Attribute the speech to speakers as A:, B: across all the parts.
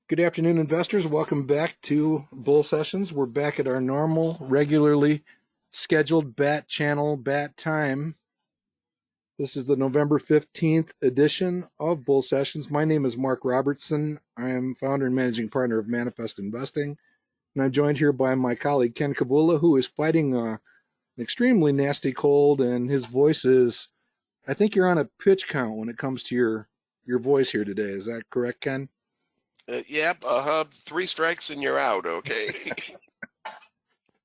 A: Good afternoon, investors. Welcome back to Bull Sessions. We're back at our normal, regularly scheduled BAT channel, BAT time. This is the November 15th edition of Bull Sessions. My name is Mark Robertson. I am founder and managing partner of Manifest Investing. And I'm joined here by my colleague, Ken Kavula, who is fighting an extremely nasty cold, and his voice is, I think you're on a pitch count when it comes to your voice here today. Is that correct, Ken?
B: Yep, three strikes and you're out, okay?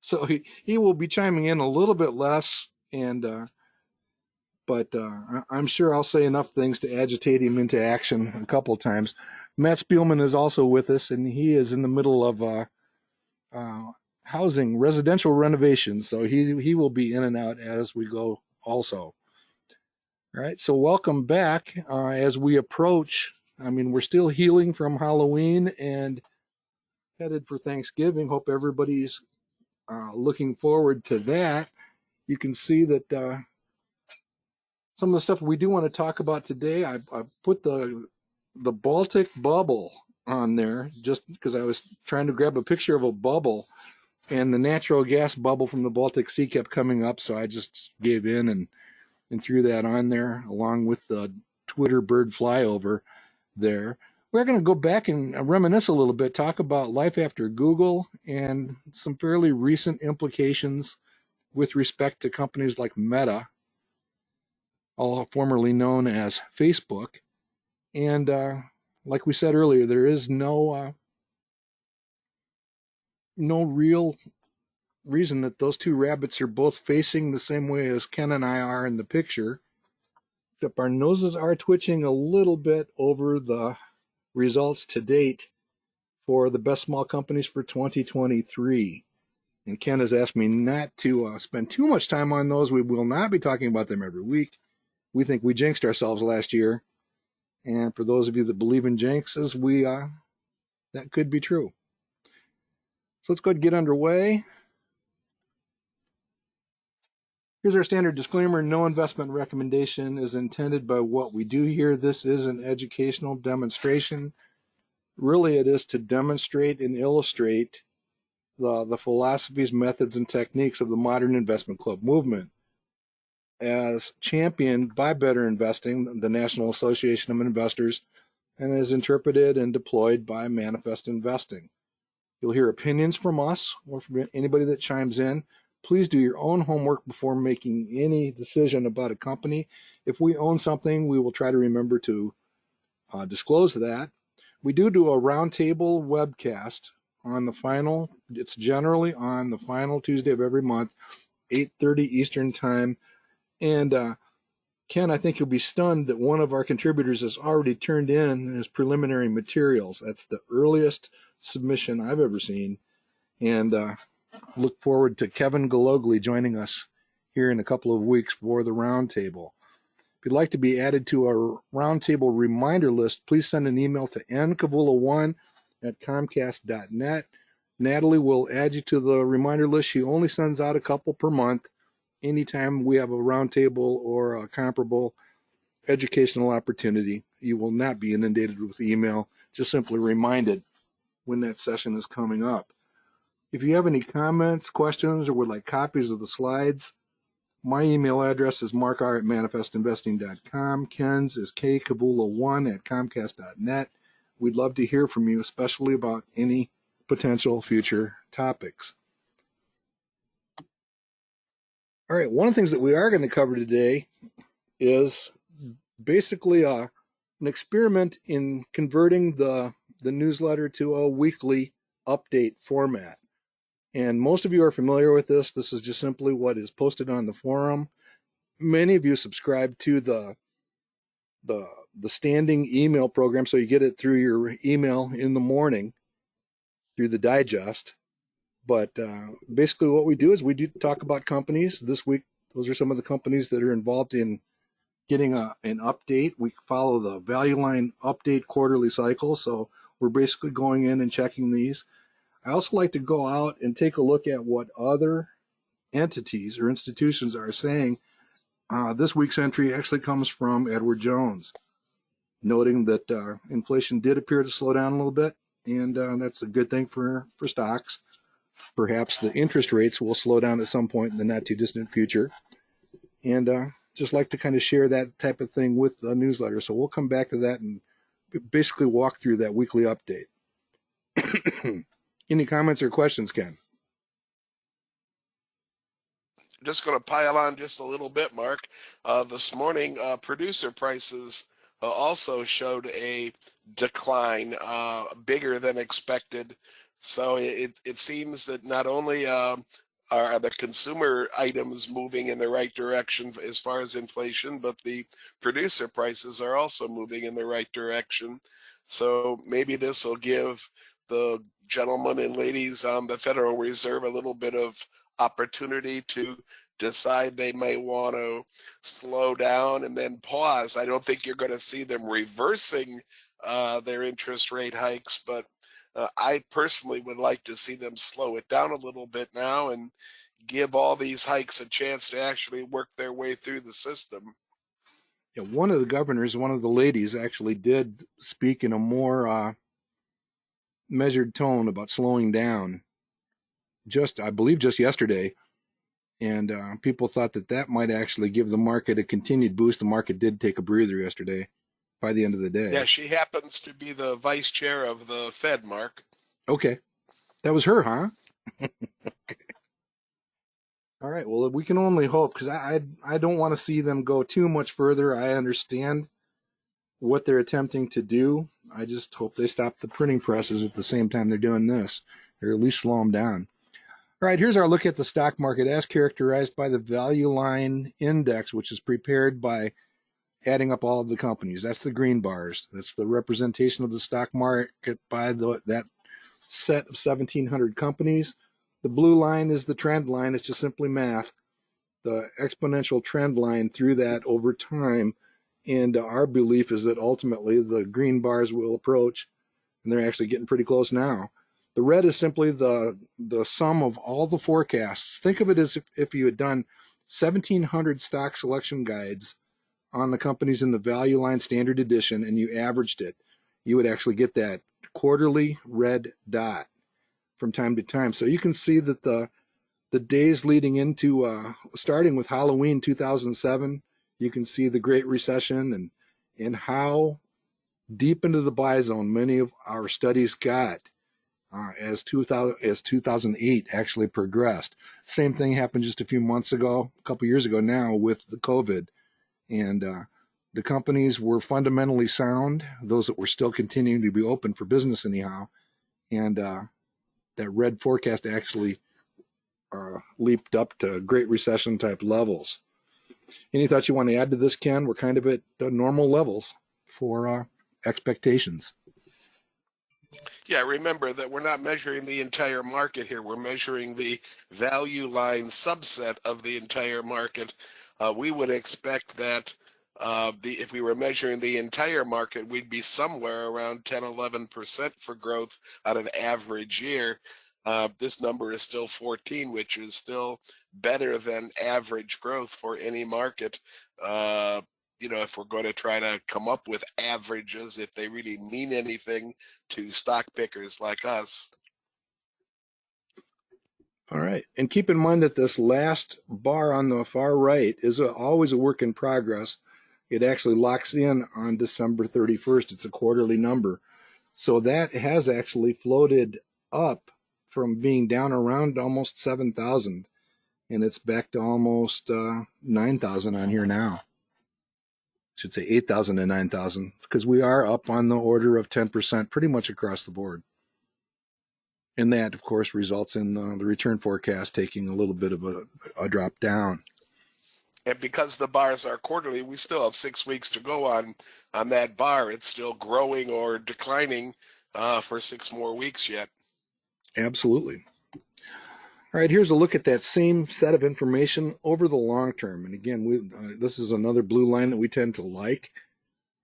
A: So he will be chiming in a little bit less, but I'm sure I'll say enough things to agitate him into action a couple of times. Matt Spielman is also with us, and he is in the middle of housing, residential renovations, so he will be in and out as we go also. All right, so welcome back as we approach. I mean, we're still healing from Halloween and headed for Thanksgiving. Hope everybody's looking forward to that. You can see that some of the stuff we do want to talk about today, I put the Baltic bubble on there just because I was trying to grab a picture of a bubble, and the natural gas bubble from the Baltic Sea kept coming up, so I just gave in and threw that on there along with the Twitter bird flyover there. We're going to go back and reminisce a little bit, talk about life after Google and some fairly recent implications with respect to companies like Meta, all formerly known as Facebook. And like we said earlier, there is no real reason that those two rabbits are both facing the same way as Ken and I are in the picture, except our noses are twitching a little bit over the results to date for the best small companies for 2023. And Ken has asked me not to spend too much time on those. We will not be talking about them every week. We think we jinxed ourselves last year. And for those of you that believe in jinxes, that could be true. So let's go ahead and get underway. Here's our standard disclaimer. No investment recommendation is intended by what we do here. This is an educational demonstration. Really, it is to demonstrate and illustrate the philosophies, methods, and techniques of the modern investment club movement as championed by Better Investing, the National Association of Investors, and as interpreted and deployed by Manifest Investing. You'll hear opinions from us or from anybody that chimes in. Please do your own homework before making any decision about a company. If we own something, we will try to remember to disclose that. We do a roundtable webcast on it's generally on the final Tuesday of every month, 8:30 Eastern Time. And Ken, I think you'll be stunned that one of our contributors has already turned in his preliminary materials. That's the earliest submission I've ever seen. And look forward to Kevin Gologly joining us here in a couple of weeks for the roundtable. If you'd like to be added to our roundtable reminder list, please send an email to nkavula1@comcast.net. Natalie will add you to the reminder list. She only sends out a couple per month. Anytime we have a roundtable or a comparable educational opportunity, you will not be inundated with email. Just simply reminded when that session is coming up. If you have any comments, questions, or would like copies of the slides, my email address is markr@manifestinvesting.com. Ken's is kkavula1@comcast.net. We'd love to hear from you, especially about any potential future topics. All right, one of the things that we are going to cover today is basically an experiment in converting the newsletter to a weekly update format. And most of you are familiar with this. This is just simply what is posted on the forum. Many of you subscribe to the standing email program, so you get it through your email in the morning through the digest. But basically what we do is we do talk about companies. This week, those are some of the companies that are involved in getting an update. We follow the Value Line update quarterly cycle, so we're basically going in and checking these. I also like to go out and take a look at what other entities or institutions are saying. This week's entry actually comes from Edward Jones, noting that inflation did appear to slow down a little bit, and that's a good thing for stocks. Perhaps the interest rates will slow down at some point in the not too distant future. And just like to kind of share that type of thing with the newsletter. So we'll come back to that and basically walk through that weekly update. Any comments or questions, Ken?
B: Just going to pile on just a little bit, Mark. This morning, producer prices also showed a decline, bigger than expected. So it seems that not only are the consumer items moving in the right direction as far as inflation, but the producer prices are also moving in the right direction. So maybe this will give the gentlemen and ladies on the Federal Reserve a little bit of opportunity to decide they may want to slow down and then pause. I don't think you're going to see them reversing their interest rate hikes, but I personally would like to see them slow it down a little bit now and give all these hikes a chance to actually work their way through the system.
A: Yeah, one of the governors, one of the ladies, actually did speak in a more measured tone about slowing down. I believe, just yesterday. And people thought that might actually give the market a continued boost. The market did take a breather yesterday by the end of the day.
B: Yeah, she happens to be the vice chair of the Fed, Mark.
A: Okay. That was her, huh? All right. Well, we can only hope, because I don't want to see them go too much further. I understand what they're attempting to do. I just hope they stop the printing presses at the same time they're doing this, or at least slow them down. All right, here's our look at the stock market as characterized by the value line index, which is prepared by adding up all of the companies. That's the green bars. That's the representation of the stock market by that set of 1,700 companies. The blue line is the trend line. It's just simply math. The exponential trend line through that over time. And our belief is that ultimately the green bars will approach, and they're actually getting pretty close now. The red is simply the sum of all the forecasts. Think of it as if you had done 1,700 stock selection guides on the companies in the value line standard edition, and you averaged it. You would actually get that quarterly red dot from time to time. So you can see that the days leading into, starting with Halloween 2007, you can see the Great Recession and how deep into the buy zone many of our studies got. As 2008 actually progressed. Same thing happened just a few months ago, a couple years ago now, with the COVID. And the companies were fundamentally sound, those that were still continuing to be open for business anyhow. And that red forecast actually leaped up to Great Recession type levels. Any thoughts you want to add to this, Ken? We're kind of at the normal levels for expectations.
B: Yeah, remember that we're not measuring the entire market here. We're measuring the value line subset of the entire market. We would expect that if we were measuring the entire market, we'd be somewhere around 10, 11% for growth on an average year. This number is still 14, which is still better than average growth for any market. If we're going to try to come up with averages, if they really mean anything to stock pickers like us.
A: All right. And keep in mind that this last bar on the far right is always a work in progress. It actually locks in on December 31st. It's a quarterly number. So that has actually floated up from being down around almost 7,000. And it's back to almost 9,000 on here now. Should say 8,000 to 9,000, because we are up on the order of 10% pretty much across the board. And that, of course, results in the return forecast taking a little bit of a drop down.
B: And because the bars are quarterly, we still have 6 weeks to go on that bar. It's still growing or declining for 6 more weeks yet.
A: Absolutely. All right, here's a look at that same set of information over the long term. And again, this is another blue line that we tend to like.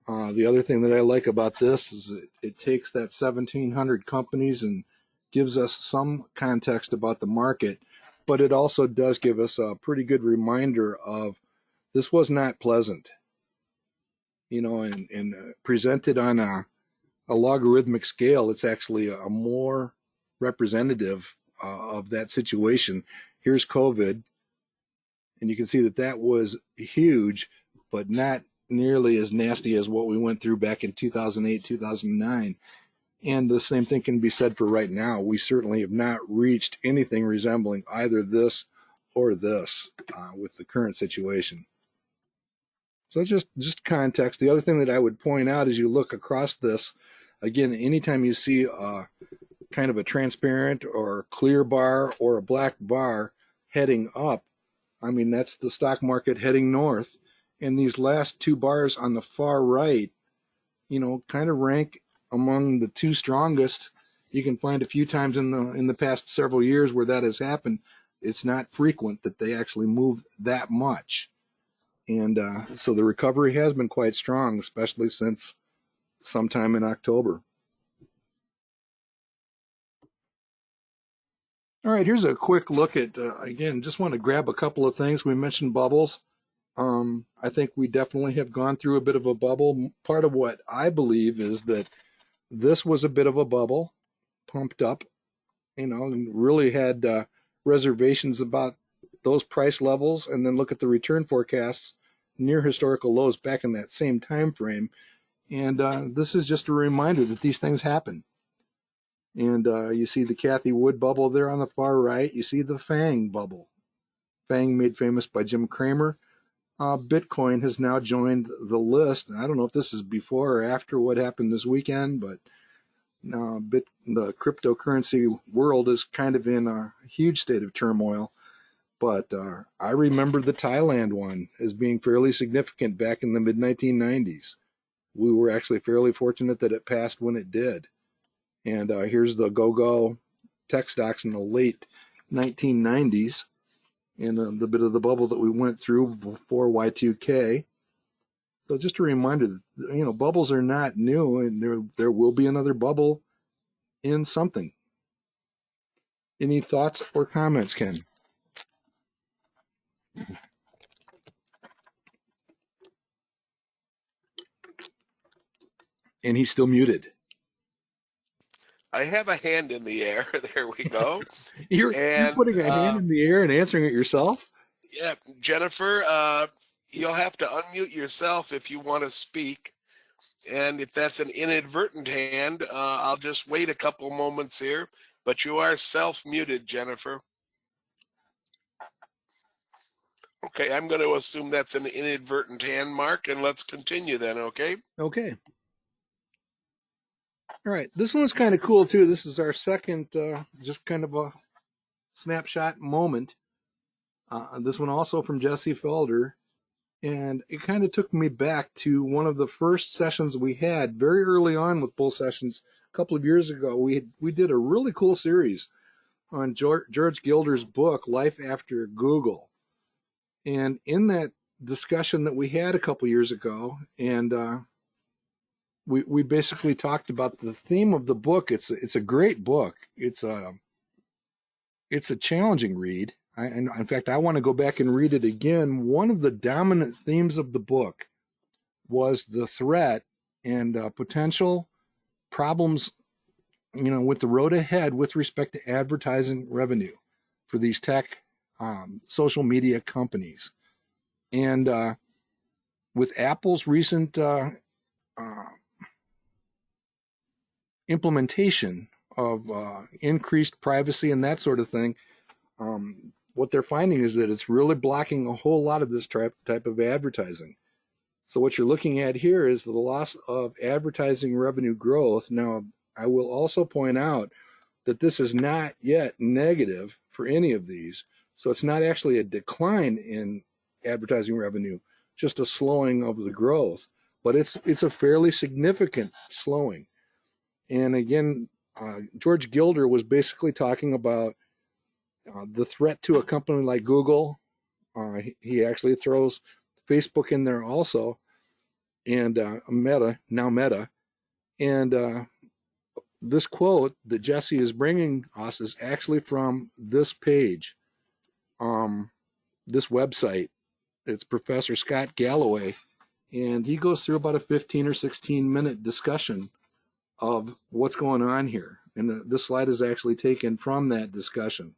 A: The other thing that I like about this is it takes that 1,700 companies and gives us some context about the market, but it also does give us a pretty good reminder of this was not pleasant. And presented on a logarithmic scale, it's actually a more representative of that situation. Here's COVID, and you can see that that was huge, but not nearly as nasty as what we went through back in 2008, 2009. And the same thing can be said for right now. We certainly have not reached anything resembling either this or this with the current situation. So just context. The other thing that I would point out as you look across this, again, anytime you see kind of a transparent or clear bar or a black bar heading up, I mean, that's the stock market heading north. And these last two bars on the far right, kind of rank among the two strongest. You can find a few times in the past several years where that has happened. It's not frequent that they actually move that much. And so the recovery has been quite strong, especially since sometime in October. All right, here's a quick look at, again, just want to grab a couple of things. We mentioned bubbles. I think we definitely have gone through a bit of a bubble. Part of what I believe is that this was a bit of a bubble, pumped up, and really had reservations about those price levels, and then look at the return forecasts near historical lows back in that same time frame. And this is just a reminder that these things happen. And you see the Kathy Wood bubble there on the far right. You see the FANG bubble. FANG, made famous by Jim Cramer. Bitcoin has now joined the list. I don't know if this is before or after what happened this weekend, but the cryptocurrency world is kind of in a huge state of turmoil. But I remember the Thailand one as being fairly significant back in the mid-1990s. We were actually fairly fortunate that it passed when it did. And here's the go-go tech stocks in the late 1990s, and the bit of the bubble that we went through before Y2K. So just a reminder that, bubbles are not new, and there will be another bubble in something. Any thoughts or comments, Ken? And he's still muted.
B: I have a hand in the air. There we go.
A: You're putting a hand in the air and answering it yourself?
B: Yeah, Jennifer, you'll have to unmute yourself if you want to speak. And if that's an inadvertent hand, I'll just wait a couple moments here. But you are self-muted, Jennifer. Okay, I'm going to assume that's an inadvertent hand, Mark, and let's continue then, okay?
A: Okay. All right, this one's kind of cool too. This is our second, just kind of a snapshot moment. This one also from Jesse Felder. And it kind of took me back to one of the first sessions we had very early on with Bull Sessions a couple of years ago. We did a really cool series on George Gilder's book, Life After Google. And in that discussion that we had a couple years ago, and we basically talked about the theme of the book. It's a great book. It's a challenging read. In fact, I want to go back and read it again. One of the dominant themes of the book was the threat and potential problems, with the road ahead with respect to advertising revenue for these tech social media companies. And with Apple's recent implementation of increased privacy and that sort of thing, what they're finding is that it's really blocking a whole lot of this type of advertising. So what you're looking at here is the loss of advertising revenue growth. Now, I will also point out that this is not yet negative for any of these. So it's not actually a decline in advertising revenue, just a slowing of the growth. But it's a fairly significant slowing. And again, George Gilder was basically talking about the threat to a company like Google. He actually throws Facebook in there also, and Meta, now Meta. And this quote that Jesse is bringing us is actually from this page, this website. It's Professor Scott Galloway, and he goes through about a 15 or 16 minute discussion of what's going on here. And this slide is actually taken from that discussion.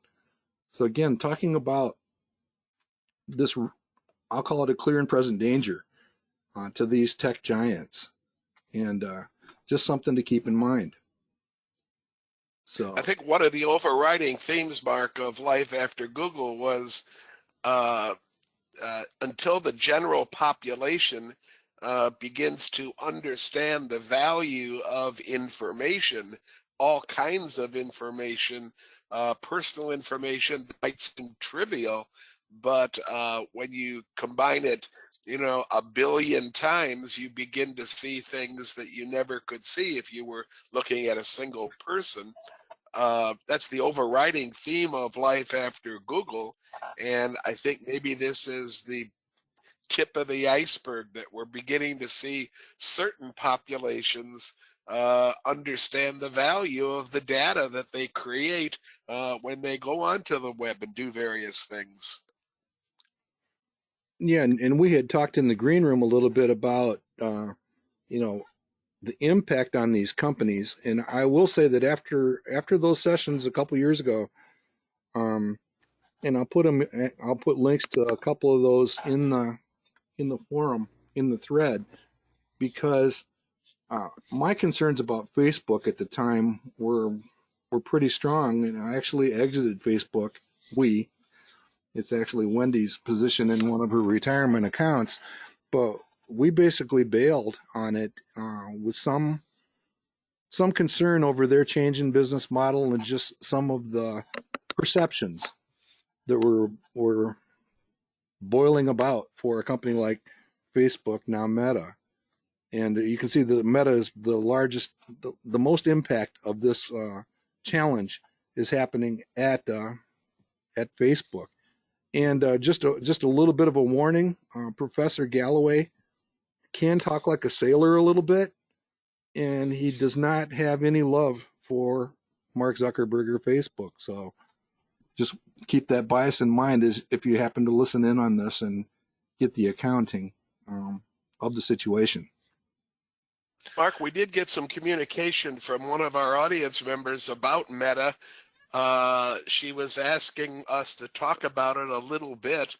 A: So again, talking about this, I'll call it a clear and present danger to these tech giants, and just something to keep in mind. So
B: I think one of the overriding themes, Mark, of life after Google was uh, until the general population begins to understand the value of information, all kinds of information, personal information might seem trivial, but when you combine it, a billion times, you begin to see things that you never could see if you were looking at a single person. That's the overriding theme of life after Google. And I think maybe this is the tip of the iceberg, that we're beginning to see certain populations understand the value of the data that they create when they go onto the web and do various things.
A: yeah, and we had talked in the green room a little bit about you know the impact on these companies, and I will say that after those sessions a couple years ago, um, and I'll put links to a couple of those in the forum, in the thread, because my concerns about Facebook at the time were pretty strong, and I actually exited Facebook. It's actually Wendy's position in one of her retirement accounts, but we basically bailed on it with some concern over their change in business model and just some of the perceptions that were boiling about for a company like Facebook, now Meta. And you can see that Meta is the largest, the most impact of this challenge is happening at Facebook. And just a little bit of a warning: Professor Galloway can talk like a sailor a little bit, and he does not have any love for Mark Zuckerberg or Facebook. So just keep that bias in mind as if you happen to listen in on this and get the accounting of the situation.
B: Mark, we did get some communication from one of our audience members about Meta. She was asking us to talk about it a little bit.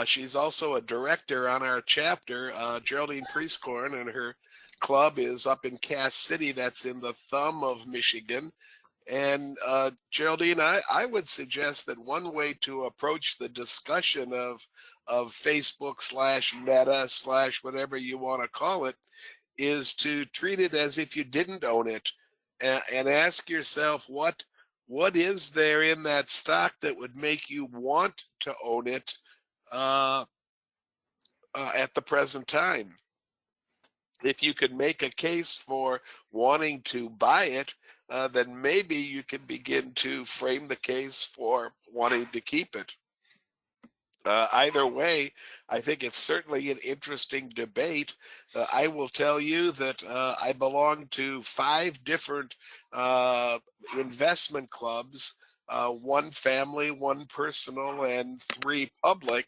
B: She's also a director on our chapter, Geraldine Priestcorn, and her club is up in Cass City. That's in the thumb of Michigan. And Geraldine, I would suggest that one way to approach the discussion of Facebook slash Meta slash whatever you want to call it is to treat it as if you didn't own it, and ask yourself what is there in that stock that would make you want to own it uh, at the present time. If you could make a case for wanting to buy it, then maybe you can begin to frame the case for wanting to keep it. Either way, I think it's certainly an interesting debate. I will tell you that I belong to 5 different investment clubs, 1 family, 1 personal, and 3 public.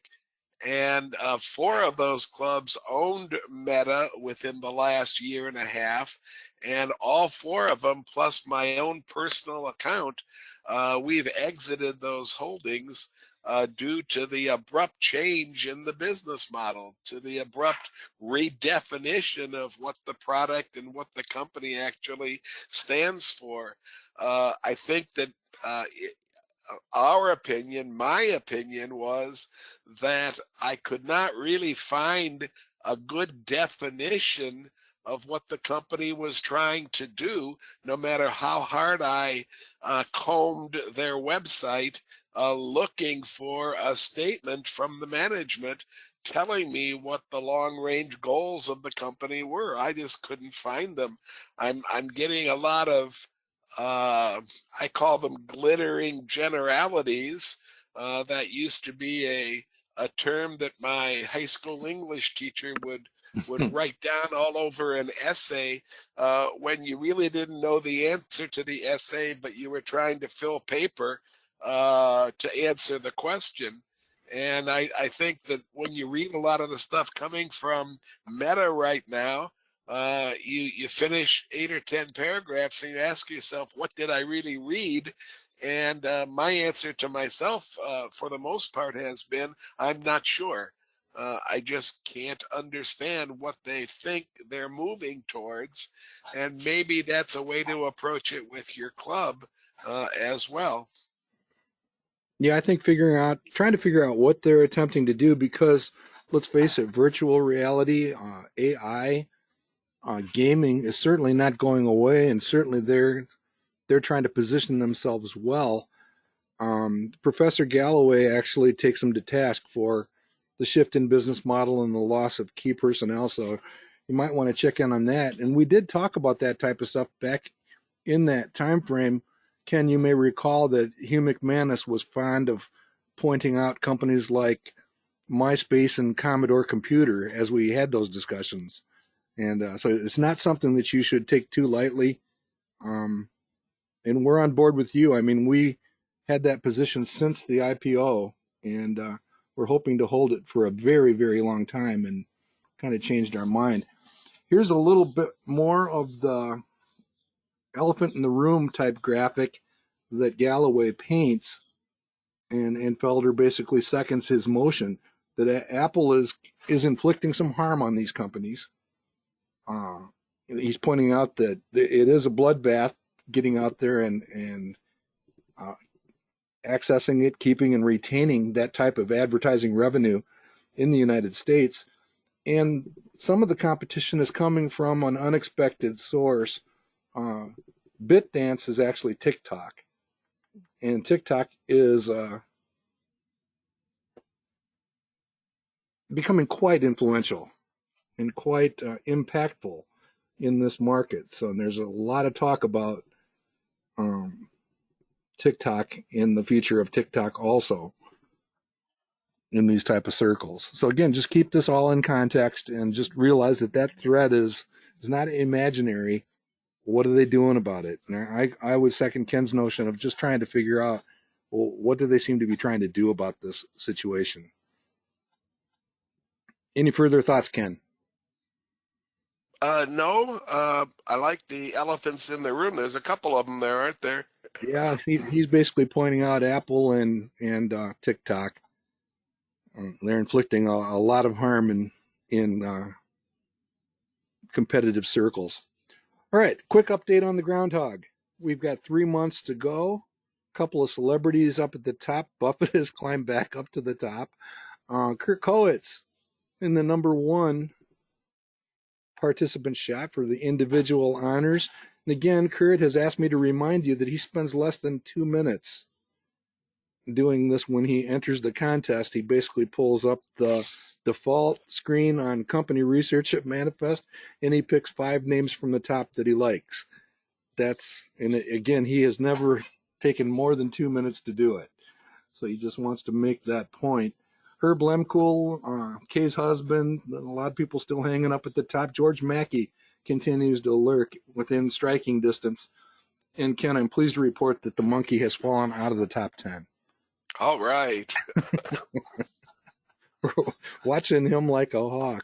B: And 4 of those clubs owned Meta within the last year and a half. And all 4 of them, plus my own personal account, we've exited those holdings due to the abrupt change in the business model, to the abrupt redefinition of what the product and what the company actually stands for. I think that our opinion, my opinion, was that I could not really find a good definition of what the company was trying to do, no matter how hard I combed their website looking for a statement from the management telling me what the long range goals of the company were. I just couldn't find them. I'm getting a lot of I call them glittering generalities. That used to be a term that my high school English teacher would write down all over an essay when you really didn't know the answer to the essay, but you were trying to fill paper to answer the question. And I think that when you read a lot of the stuff coming from Meta right now, you finish 8 or 10 paragraphs and you ask yourself, what did I really read? And my answer to myself, for the most part, has been, I'm not sure. I just can't understand what they think they're moving towards. And maybe that's a way to approach it with your club as well.
A: Yeah, I think trying to figure out what they're attempting to do, because let's face it, virtual reality, AI, gaming is certainly not going away, and certainly they're trying to position themselves well. Professor Galloway actually takes them to task for the shift in business model and the loss of key personnel. So you might want to check in on that. And we did talk about that type of stuff back in that time frame. Ken, you may recall that Hugh McManus was fond of pointing out companies like MySpace and Commodore Computer as we had those discussions. And so it's not something that you should take too lightly. Um, and we're on board with you. I mean, we had that position since the IPO, and we're hoping to hold it for a very, very long time, and kind of changed our mind. Here's a little bit more of the elephant in the room type graphic that Galloway paints, and Felder basically seconds his motion that Apple is inflicting some harm on these companies. He's pointing out that it is a bloodbath getting out there and uh, accessing it, keeping and retaining that type of advertising revenue in the United States. And some of the competition is coming from an unexpected source. Uh, BitDance is actually TikTok, and TikTok is becoming quite influential and quite impactful in this market. So there's a lot of talk about um, TikTok in the future of TikTok also in these type of circles. So again, just keep this all in context and just realize that that threat is not imaginary. What are they doing about it? And I would second Ken's notion of just trying to figure out, well, what do they seem to be trying to do about this situation? Any further thoughts, Ken?
B: No, I like the elephants in the room. There's a couple of them there, aren't there?
A: Yeah, he's basically pointing out Apple and TikTok. They're inflicting a lot of harm in competitive circles. All right, quick update on the Groundhog. We've got 3 months to go. A couple of celebrities up at the top. Buffett has climbed back up to the top. Kurt Kowitz in the number one participant shot for the individual honors. And again, Kurt has asked me to remind you that he spends less than 2 minutes doing this when he enters the contest. He basically pulls up the default screen on company research at Manifest, and he picks 5 names from the top that he likes. And again, he has never taken more than 2 minutes to do it. So he just wants to make that point. Herb Lemkool, Kay's husband, a lot of people still hanging up at the top. George Mackey continues to lurk within striking distance. And Ken, I'm pleased to report that the monkey has fallen out of the top 10.
B: All right.
A: Watching him like a hawk.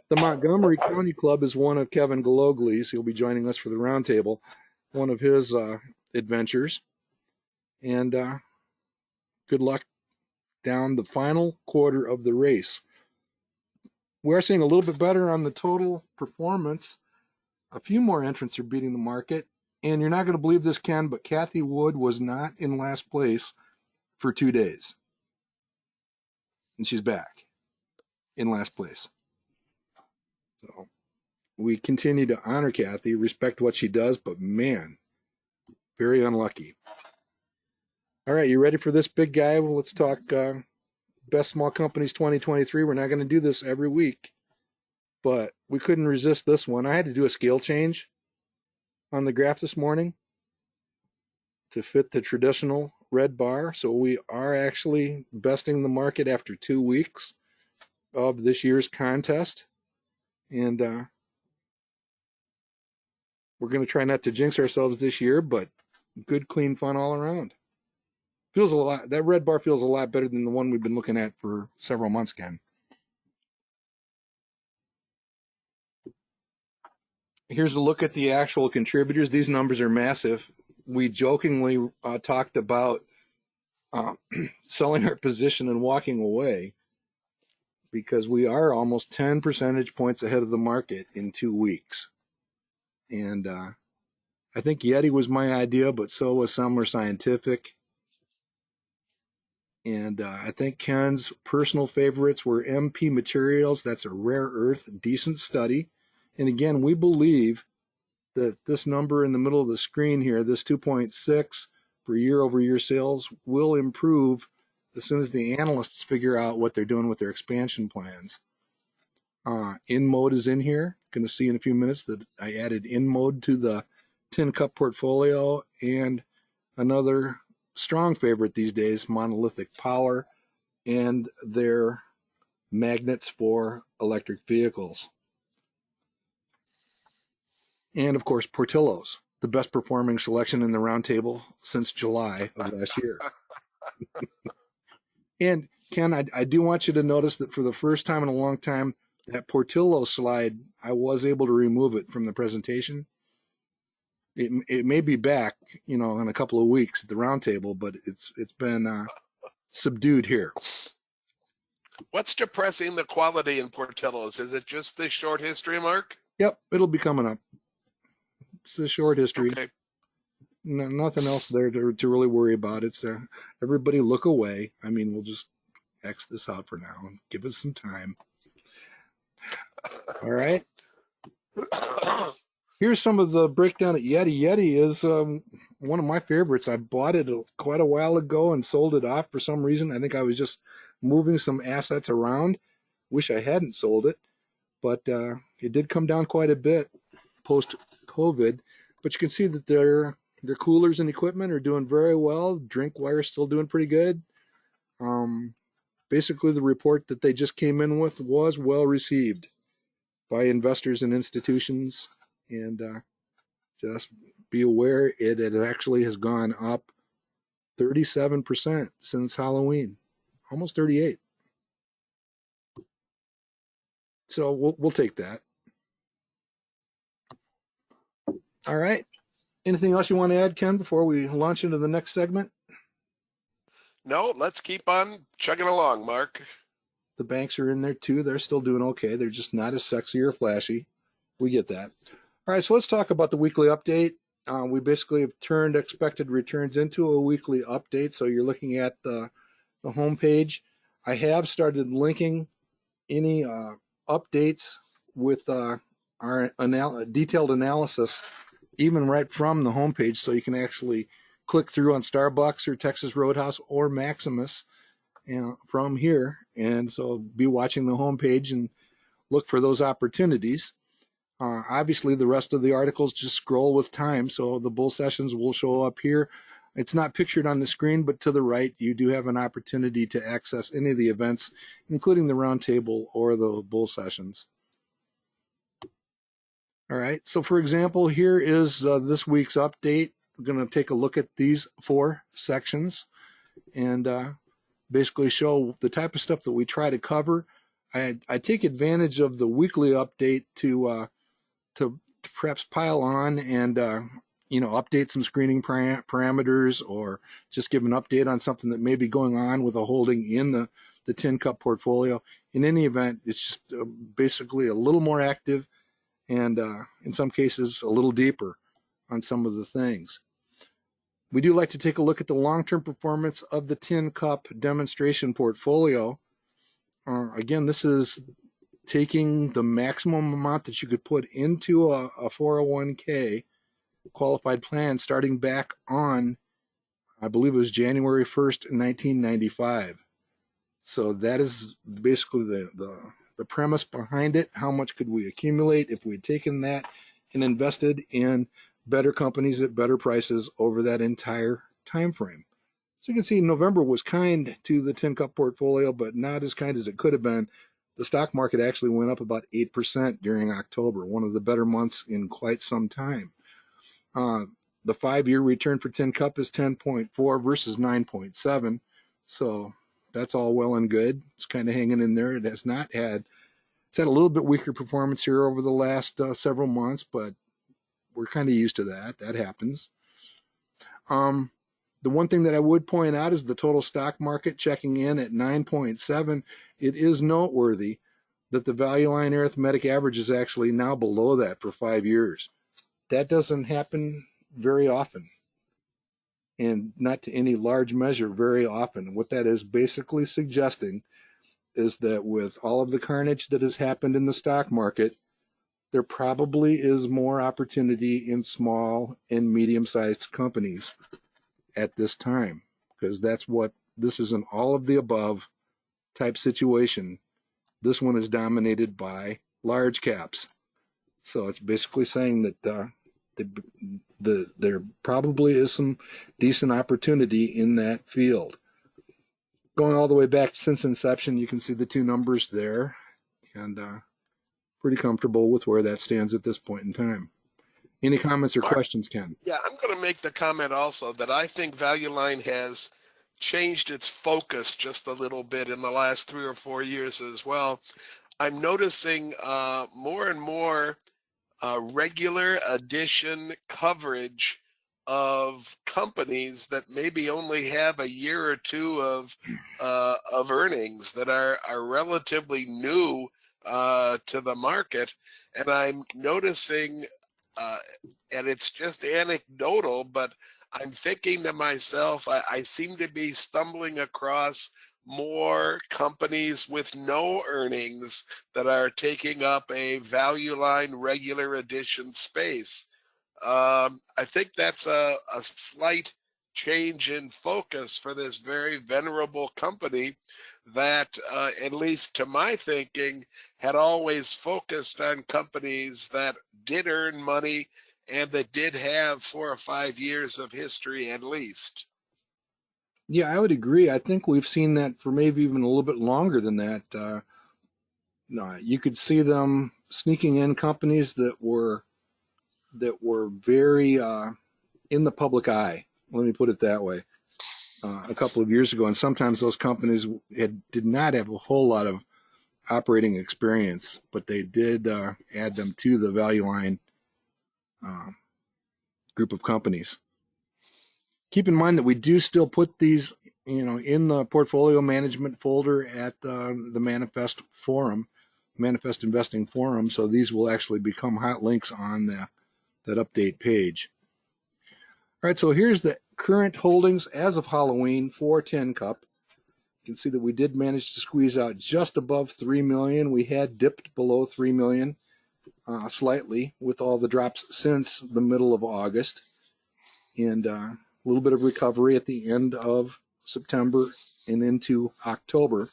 A: The Montgomery County Club is one of Kevin Galogly's. He'll be joining us for the roundtable, one of his adventures. And good luck down the final quarter of the race. We're seeing a little bit better on the total performance. A few more entrants are beating the market. And you're not going to believe this, Ken, but Kathy Wood was not in last place for 2 days. And she's back in last place. So we continue to honor Kathy, respect what she does, but man, very unlucky. All right, you ready for this big guy? Well, let's talk Best Small Companies 2023. We're not going to do this every week, but we couldn't resist this one. I had to do a scale change on the graph this morning to fit the traditional red bar. So we are actually besting the market after 2 weeks of this year's contest. And we're going to try not to jinx ourselves this year, but good, clean fun all around. Feels a lot. That red bar feels a lot better than the one we've been looking at for several months, Ken. Here's a look at the actual contributors. These numbers are massive. We jokingly talked about uh, selling our position and walking away because we are almost 10 percentage points ahead of the market in 2 weeks. And I think Yeti was my idea, but so was Summer Scientific. And I think Ken's personal favorites were MP Materials. That's a rare earth, decent study. And again, we believe that this number in the middle of the screen here, this 2.6 for year-over-year sales, will improve as soon as the analysts figure out what they're doing with their expansion plans. InMode is in here. Going to see in a few minutes that I added InMode to the Tin Cup portfolio, and another strong favorite these days, Monolithic Power, and their magnets for electric vehicles. And of course, Portillo's, the best performing selection in the roundtable since July of last year. And Ken, I do want you to notice that for the first time in a long time, that Portillo slide, I was able to remove it from the presentation. It may be back, in a couple of weeks at the roundtable, but it's been subdued here.
B: What's depressing the quality in Portillo's? Is it just the short history, Mark?
A: Yep, it'll be coming up. It's the short history.
B: Okay.
A: Nothing else there to really worry about. It's everybody look away. I mean, we'll just X this out for now and give us some time. All right. Here's some of the breakdown at Yeti. Yeti is one of my favorites. I bought it quite a while ago and sold it off for some reason. I think I was just moving some assets around. Wish I hadn't sold it, but it did come down quite a bit post-COVID. But you can see that their coolers and equipment are doing very well. Drinkwire is still doing pretty good. Basically, the report that they just came in with was well received by investors and institutions. And just be aware, it actually has gone up 37% since Halloween, almost 38. So we'll take that. All right. Anything else you want to add, Ken, before we launch into the next segment?
B: No, let's keep on chugging along, Mark.
A: The banks are in there too. They're still doing okay. They're just not as sexy or flashy. We get that. All right, so let's talk about the weekly update. We basically have turned expected returns into a weekly update. So you're looking at the home page. I have started linking any updates with our detailed analysis, even right from the homepage, so you can actually click through on Starbucks or Texas Roadhouse or Maximus from here. And so be watching the homepage and look for those opportunities. Obviously, the rest of the articles just scroll with time, so the bull sessions will show up here. It's not pictured on the screen, but to the right, you do have an opportunity to access any of the events, including the roundtable or the bull sessions. All right, so for example, here is this week's update. We're going to take a look at these 4 sections and basically show the type of stuff that we try to cover. I take advantage of the weekly update to perhaps pile on and update some screening parameters, or just give an update on something that may be going on with a holding in the Tin Cup portfolio. In any event, it's just basically a little more active and in some cases a little deeper on some of the things. We do like to take a look at the long-term performance of the Tin Cup demonstration portfolio. Again, this is taking the maximum amount that you could put into a 401k qualified plan starting back on, I believe it was January 1st, 1995. So that is basically the premise behind it. How much could we accumulate if we had taken that and invested in better companies at better prices over that entire time frame? So you can see November was kind to the Tin Cup portfolio, but not as kind as it could have been. The stock market actually went up about 8% during October, one of the better months in quite some time. The 5-year return for Tin Cup is 10.4 versus 9.7. So that's all well and good. It's kind of hanging in there. It's had a little bit weaker performance here over the last several months, but we're kind of used to that. That happens. The one thing that I would point out is the total stock market checking in at 9.7. It is noteworthy that the value line arithmetic average is actually now below that for 5 years. That doesn't happen very often, and not to any large measure very often. What that is basically suggesting is that with all of the carnage that has happened in the stock market, there probably is more opportunity in small and medium-sized companies at this time, because this is an all of the above type situation. This one is dominated by large caps. So it's basically saying that there probably is some decent opportunity in that field. Going all the way back since inception, you can see the two numbers there, and pretty comfortable with where that stands at this point in time. Any comments or questions, Ken?
B: Yeah, I'm going to make the comment also that I think Value Line has changed its focus just a little bit in the last 3 or 4 years as well. I'm noticing more and more regular edition coverage of companies that maybe only have a year or two of earnings, that are relatively new to the market, and I'm noticing, and it's just anecdotal, but I'm thinking to myself, I seem to be stumbling across more companies with no earnings that are taking up a Value Line regular edition space. I think that's a slight change in focus for this very venerable company that, at least to my thinking, had always focused on companies that did earn money and that did have 4 or 5 years of history at least.
A: Yeah, I would agree. I think we've seen that for maybe even a little bit longer than that. No, you could see them sneaking in companies that were very in the public eye. Let me put it that way. A couple of years ago, and sometimes those companies did not have a whole lot of operating experience, but they did add them to the Value Line group of companies. Keep in mind that we do still put these, in the portfolio management folder at the Manifest Forum, Manifest Investing Forum. So these will actually become hot links on that update page. All right, so here's the current holdings as of Halloween for Tin Cup. You can see that we did manage to squeeze out just above 3 million. We had dipped below 3 million slightly with all the drops since the middle of August, and a little bit of recovery at the end of September and into October.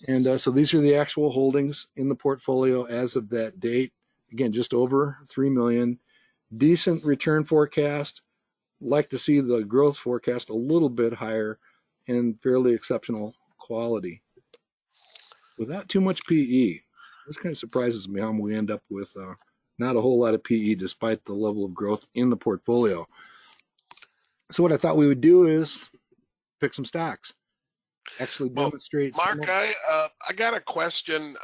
A: And so these are the actual holdings in the portfolio as of that date. Again, just over 3 million. Decent return forecast. Like to see the growth forecast a little bit higher, and fairly exceptional quality. Without too much PE. This kind of surprises me how we end up with not a whole lot of PE despite the level of growth in the portfolio. So what I thought we would do is pick some stocks. Actually demonstrate
B: Mark, I got a question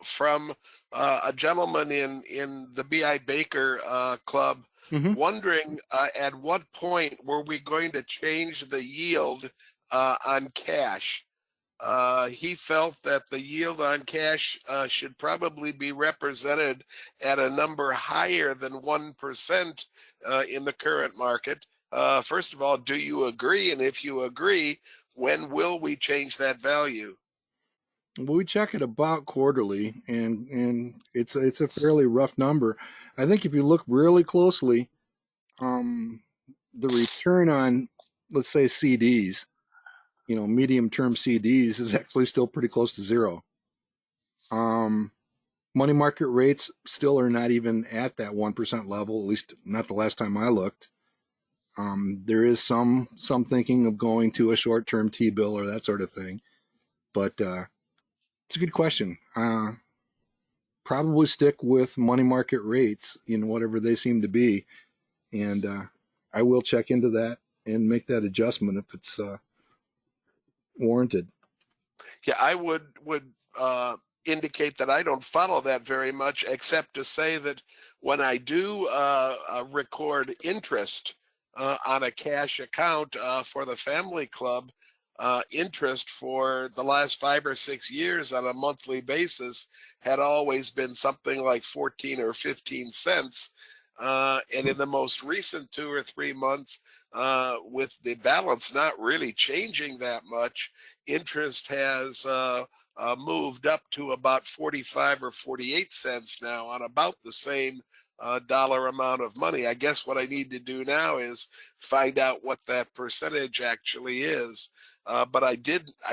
B: from a gentleman in the B.I. Baker Club, wondering at what point were we going to change the yield on cash. He felt that the yield on cash should probably be represented at a number higher than 1% in the current market. First of all, do you agree? And if you agree, when will we change that value?
A: Well, we check it about quarterly, and it's a fairly rough number. I think if you look really closely, the return on, let's say, CDs, medium-term CDs, is actually still pretty close to zero. Money market rates still are not even at that 1% level, at least not the last time I looked. There is some thinking of going to a short-term T-bill or that sort of thing, but it's a good question. Probably stick with money market rates, whatever they seem to be, and I will check into that and make that adjustment if it's warranted.
B: Yeah, I would indicate that I don't follow that very much, except to say that when I do record interest on a cash account for the family club, interest for the last 5 or 6 years on a monthly basis had always been something like 14 or 15 cents. And in the most recent 2 or 3 months, with the balance not really changing that much, interest has moved up to about 45 or 48 cents now on about the same dollar amount of money. I guess what I need to do now is find out what that percentage actually is. But I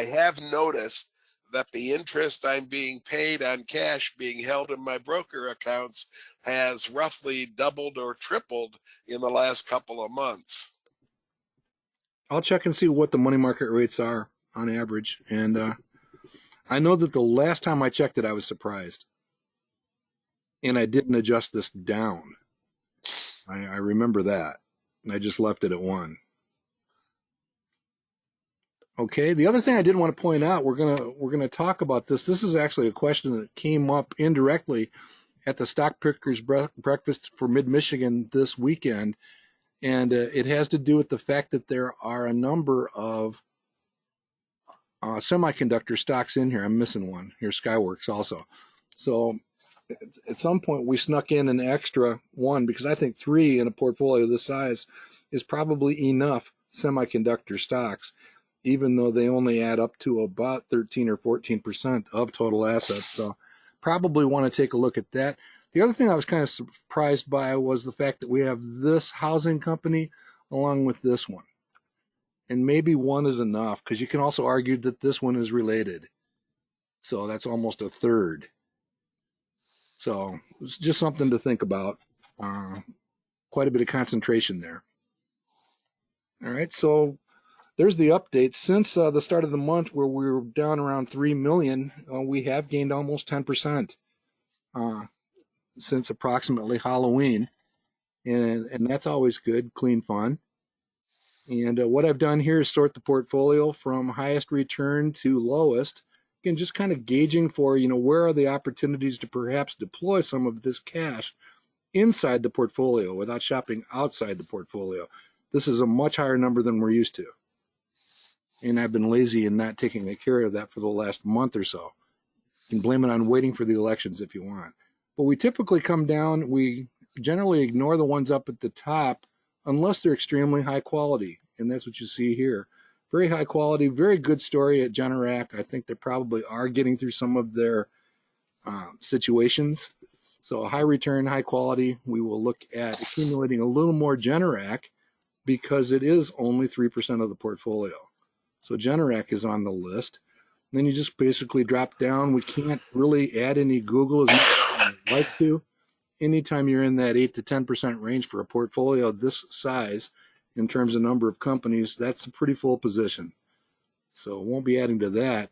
B: have noticed that the interest I'm being paid on cash being held in my broker accounts has roughly doubled or tripled in the last couple of months.
A: I'll check and see what the money market rates are on average. And I know that the last time I checked it, I was surprised. And I didn't adjust this down. I remember that. And I just left it at 1. Okay, the other thing I did want to point out, we're gonna talk about this. This is actually a question that came up indirectly at the Stock Pickers Breakfast for Mid-Michigan this weekend, and it has to do with the fact that there are a number of semiconductor stocks in here. I'm missing one. Here's Skyworks also. So at some point we snuck in an extra one because I think 3 in a portfolio this size is probably enough semiconductor stocks, even though they only add up to about 13 or 14% of total assets. So probably want to take a look at that. The other thing I was kind of surprised by was the fact that we have this housing company along with this one. And maybe one is enough because you can also argue that this one is related. So that's almost a third. So it's just something to think about. Quite a bit of concentration there. All right, so there's the update. Since the start of the month, where we were down around 3 million, we have gained almost 10% since approximately Halloween, and that's always good, clean fun. And what I've done here is sort the portfolio from highest return to lowest. Again, just kind of gauging for, where are the opportunities to perhaps deploy some of this cash inside the portfolio without shopping outside the portfolio. This is a much higher number than we're used to. And I've been lazy in not taking care of that for the last month or so. You can blame it on waiting for the elections if you want. But we typically come down, we generally ignore the ones up at the top unless they're extremely high quality. And that's what you see here. Very high quality, very good story at Generac. I think they probably are getting through some of their situations. So high return, high quality. We will look at accumulating a little more Generac because it is only 3% of the portfolio. So Generac is on the list. And then you just basically drop down. We can't really add any Google as much as we'd like to. Anytime you're in that 8 to 10% range for a portfolio this size, in terms of number of companies, that's a pretty full position. So won't be adding to that.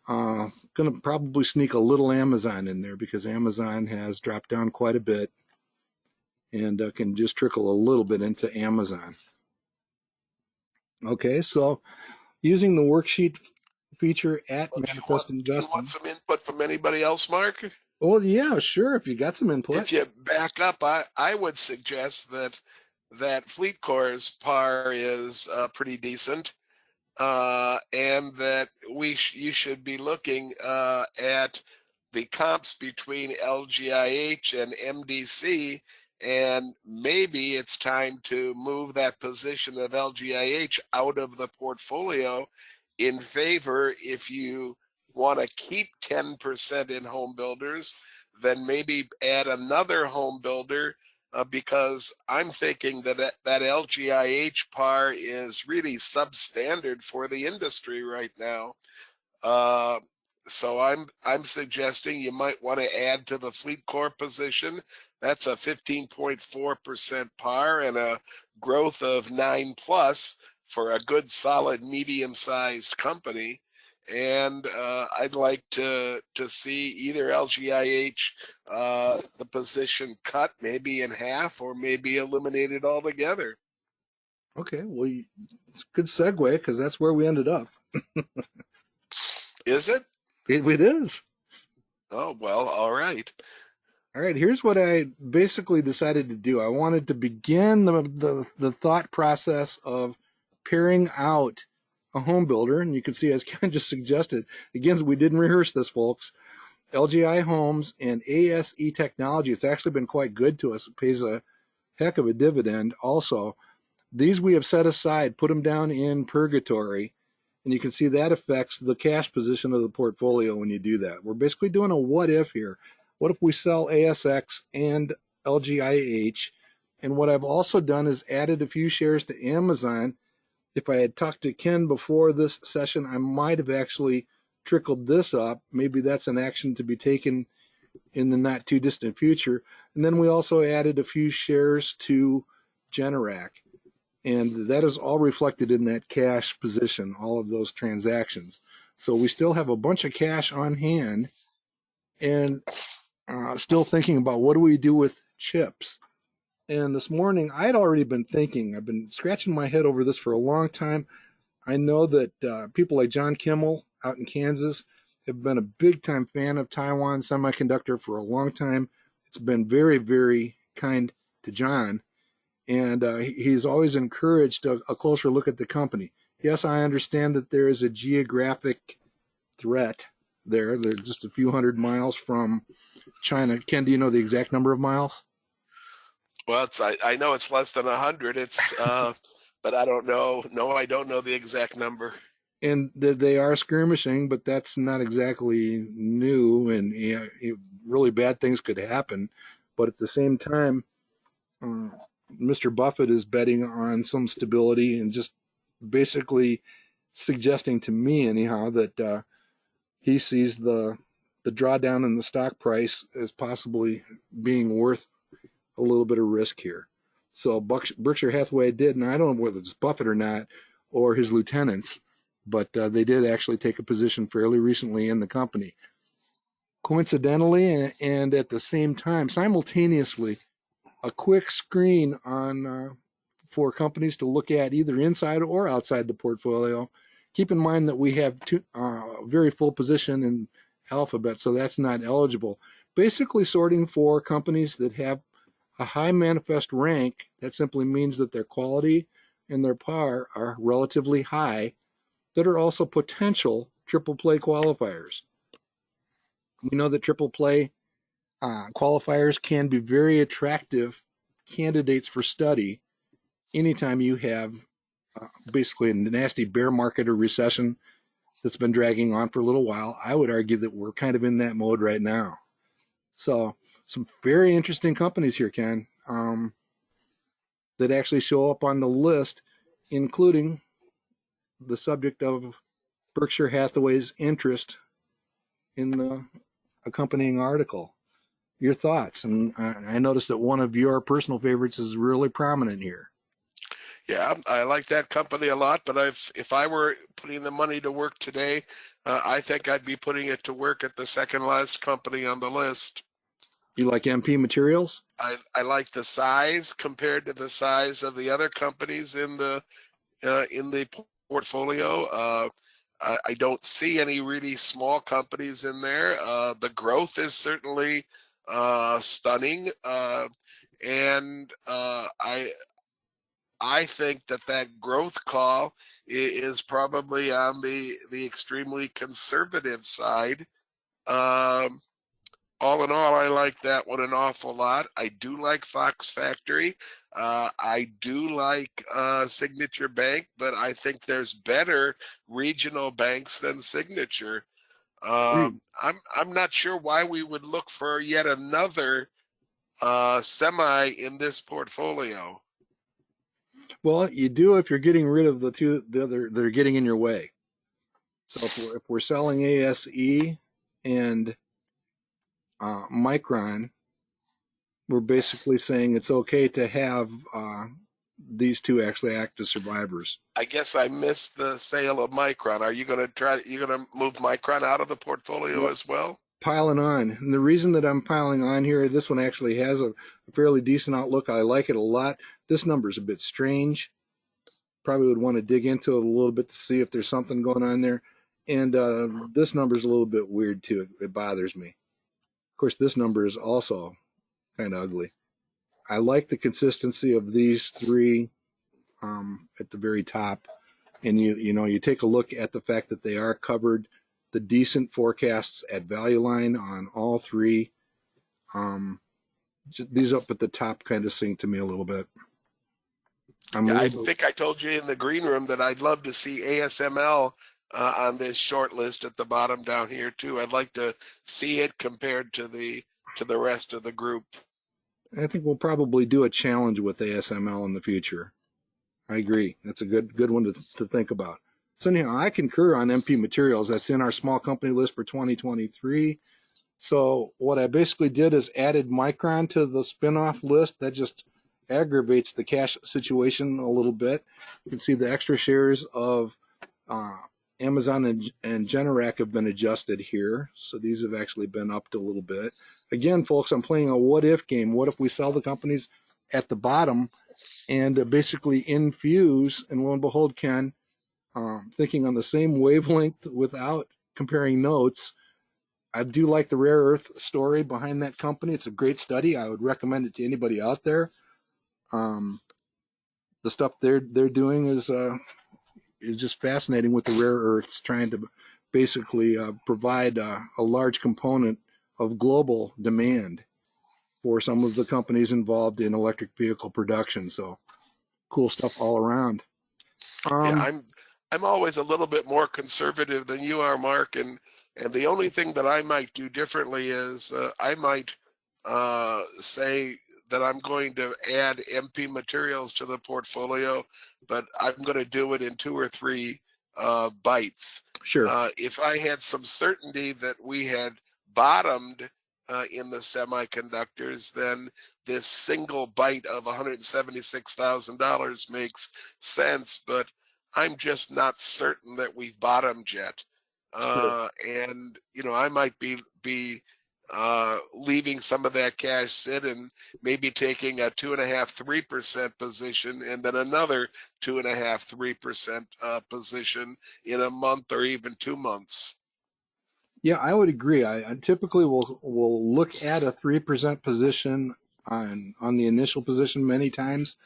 A: Going to probably sneak a little Amazon in there because Amazon has dropped down quite a bit and can just trickle a little bit into Amazon. Okay, so using the worksheet feature at Manifest
B: Do you
A: Investing.
B: want some input from anybody else, Mark?
A: Well, yeah, sure. If you got some input.
B: If you back up, I would suggest that FleetCor's par is pretty decent, and that you should be looking at the comps between LGIH and MDC, and maybe it's time to move that position of LGIH out of the portfolio in favor, if you want to keep 10% in home builders, then maybe add another home builder, because I'm thinking that LGIH par is really substandard for the industry right now. So I'm suggesting you might want to add to the FleetCor position. That's a 15.4% par and a growth of 9+ for a good, solid, medium-sized company. And I'd like to see either LGIH, the position cut maybe in half or maybe eliminated altogether.
A: Okay, well, it's a good segue because that's where we ended up.
B: Is it?
A: It is.
B: Oh, well, all right.
A: All right, here's what I basically decided to do. I wanted to begin the thought process of pairing out a home builder, and you can see, as Ken just suggested, again, we didn't rehearse this, folks. LGI Homes and ASE Technology. It's actually been quite good to us. It pays a heck of a dividend. Also, these we have set aside, put them down in purgatory, and you can see that affects the cash position of the portfolio when you do that. We're basically doing a what if here. What if we sell ASX and LGIH? And what I've also done is added a few shares to Amazon. If I had talked to Ken before this session, I might have actually trickled this up. Maybe that's an action to be taken in the not too distant future. And then we also added a few shares to Generac. And that is all reflected in that cash position, all of those transactions. So we still have a bunch of cash on hand and still thinking about what do we do with chips. And this morning, I'd already been thinking, I've been scratching my head over this for a long time. I know that people like John Kimmel out in Kansas have been a big time fan of Taiwan Semiconductor for a long time. It's been very, very kind to John. And he's always encouraged a closer look at the company. Yes, I understand that there is a geographic threat there. They're just a few hundred miles from China. Ken, do you know the exact number of miles?
B: Well, I know it's less than 100. But I don't know. No, I don't know the exact number.
A: And they are skirmishing, but that's not exactly new. And really bad things could happen. But at the same time, Mr. Buffett is betting on some stability and just basically suggesting to me, anyhow, that he sees the drawdown in the stock price as possibly being worth a little bit of risk here. So Berkshire Hathaway did, and I don't know whether it's Buffett or not, or his lieutenants, but they did actually take a position fairly recently in the company. Coincidentally, and at the same time, simultaneously, a quick screen on for companies to look at either inside or outside the portfolio. Keep in mind that we have very full position in Alphabet, so that's not eligible. Basically sorting for companies that have a high manifest rank. That simply means that their quality and their par are relatively high, that are also potential triple play qualifiers. We know that triple play qualifiers can be very attractive candidates for study anytime you have basically a nasty bear market or recession that's been dragging on for a little while. I would argue that we're kind of in that mode right now. So some very interesting companies here, Ken, that actually show up on the list, including the subject of Berkshire Hathaway's interest in the accompanying article. Your thoughts? And I noticed that one of your personal favorites is really prominent here.
B: Yeah, I like that company a lot. But if I were putting the money to work today, I think I'd be putting it to work at the second last company on the list.
A: You like MP Materials?
B: I like the size compared to the size of the other companies in the portfolio. I don't see any really small companies in there. The growth is certainly stunning, and I think that growth call is probably on the extremely conservative side. Um, all in all, I like that one an awful lot. I do like Fox Factory. I do like Signature Bank, but I think there's better regional banks than Signature.
A: Agreed.
B: I'm not sure why we would look for yet another semi in this portfolio.
A: Well, you do if you're getting rid of the other that are getting in your way. So if we're selling ASE and Micron, we're basically saying it's okay to have these two actually act as survivors.
B: I guess I missed the sale of Micron. Are you going to try? You going to move Micron out of the portfolio
A: Well,
B: as well?
A: piling on. And the reason that I'm piling on here, this one actually has a fairly decent outlook. I like it a lot. This number is a bit strange. Probably would want to dig into it a little bit to see if there's something going on there. And this number is a little bit weird too. It bothers me. course, this number is also kind of ugly. I like the consistency of these three at the very top. And you take a look at the fact that they are covered, the decent forecasts at value line on all three. These up at the top kind of sing to me a little bit.
B: Yeah, I think I told you in the green room that I'd love to see ASML on this short list at the bottom down here too. I'd like to see it compared to the rest of the group.
A: I think we'll probably do a challenge with ASML in the future. I agree. That's a good one to think about. So anyhow, I concur on MP Materials. That's in our small company list for 2023. So what I basically did is added Micron to the spinoff list. That just aggravates the cash situation a little bit. You can see the extra shares of Amazon and Generac have been adjusted here. So these have actually been upped a little bit. Again, folks, I'm playing a what-if game. What if we sell the companies at the bottom and basically infuse, and lo and behold, Ken, thinking on the same wavelength without comparing notes. I do like the rare earth story behind that company. It's a great study. I would recommend it to anybody out there. The stuff they're doing is just fascinating with the rare earths, trying to basically provide a large component of global demand for some of the companies involved in electric vehicle production. So cool stuff all around.
B: Yeah, I'm always a little bit more conservative than you are, Mark, and the only thing that I might do differently is I might say that I'm going to add MP Materials to the portfolio, but I'm going to do it in 2 or 3 bites.
A: Sure.
B: If I had some certainty that we had bottomed in the semiconductors, then this single bite of $176,000 makes sense, but I'm just not certain that we've bottomed yet.
A: Sure.
B: And I might be leaving some of that cash sit and maybe taking a 2.5–3% position, and then another 2.5–3% position in a month or even 2 months.
A: Yeah, I would agree. I typically will look at a 3% position on the initial position many times,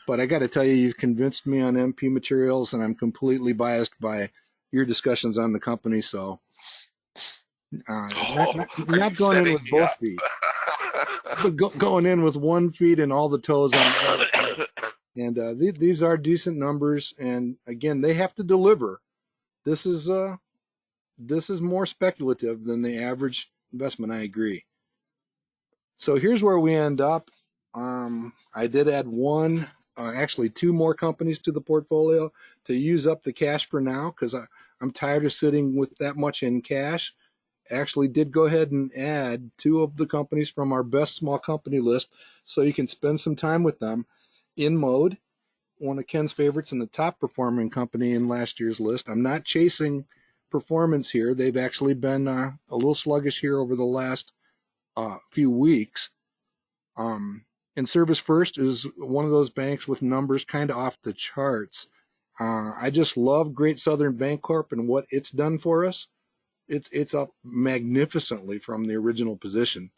A: but I got to tell you, you've convinced me on MP Materials, and I'm completely biased by your discussions on the company. So
B: Are
A: not
B: you
A: going in
B: setting
A: with
B: me
A: both
B: up?
A: feet, but going in with 1 feet and all the toes on the other. And these are decent numbers, and again, they have to deliver. This is more speculative than the average investment. I agree. So here's where we end up. I did add actually 2 more companies to the portfolio to use up the cash for now, because I'm tired of sitting with that much in cash. Actually did go ahead and add 2 of the companies from our best small company list, so you can spend some time with them. In Mode, one of Ken's favorites and the top performing company in last year's list. I'm not chasing performance here. They've actually been a little sluggish here over the last few weeks. And Service First is one of those banks with numbers kind of off the charts. I just love Great Southern Bancorp and what it's done for us. It's up magnificently from the original position.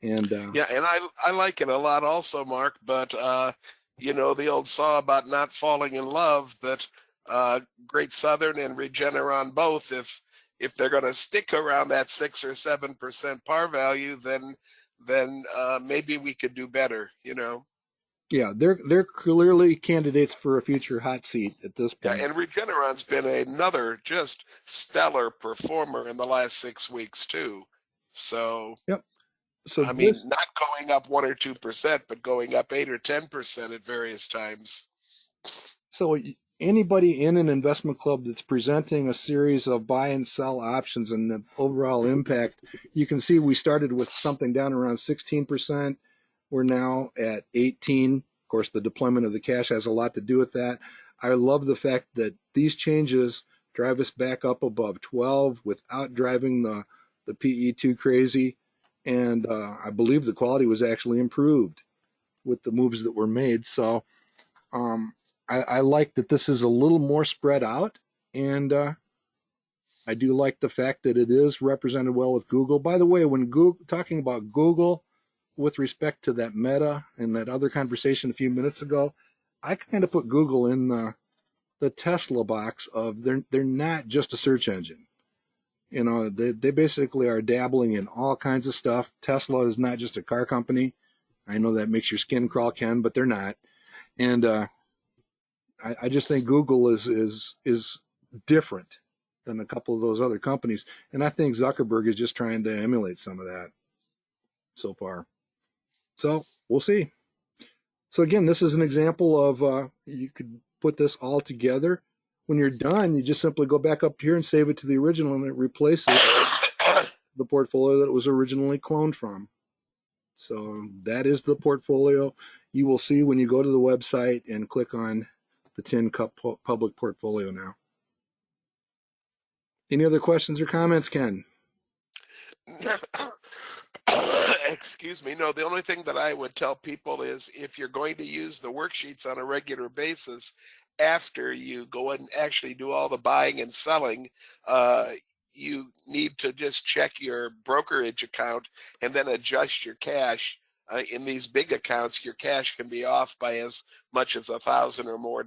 A: And
B: Yeah, and I like it a lot also, Mark, but the old saw about not falling in love, that Great Southern and Regeneron both, if they're going to stick around that 6 or 7% par value, then maybe we could do better,
A: yeah, they're clearly candidates for a future hot seat at this
B: Yeah,
A: point.
B: and Regeneron's been another just stellar performer in the last 6 weeks too. So
A: Yep. So
B: I mean,
A: this
B: not going up 1 or 2%, but going up 8 or 10% at various times.
A: So anybody in an investment club that's presenting a series of buy and sell options and the overall impact, you can see we started with something down around 16%. We're now at 18. Of course, the deployment of the cash has a lot to do with that. I love the fact that these changes drive us back up above 12 without driving the PE too crazy. And I believe the quality was actually improved with the moves that were made. So I like that this is a little more spread out, and I do like the fact that it is represented well with Google. By the way, when Google, talking about Google with respect to that Meta and that other conversation a few minutes ago, I kind of put Google in the Tesla box of they're not just a search engine. You know, they basically are dabbling in all kinds of stuff. Tesla is not just a car company. I know that makes your skin crawl, Ken, but they're not. And I just think Google is different than a couple of those other companies. And I think Zuckerberg is just trying to emulate some of that so far. So we'll see. So again, this is an example of you could put this all together. When you're done, you just simply go back up here and save it to the original, and it replaces the portfolio that it was originally cloned from. So that is the portfolio you will see when you go to the website and click on the Tin Cup public portfolio now. Any other questions or comments, Ken?
B: Excuse me. No, the only thing that I would tell people is if you're going to use the worksheets on a regular basis, after you go and actually do all the buying and selling, you need to just check your brokerage account and then adjust your cash. In these big accounts, your cash can be off by as much as $1,000 or more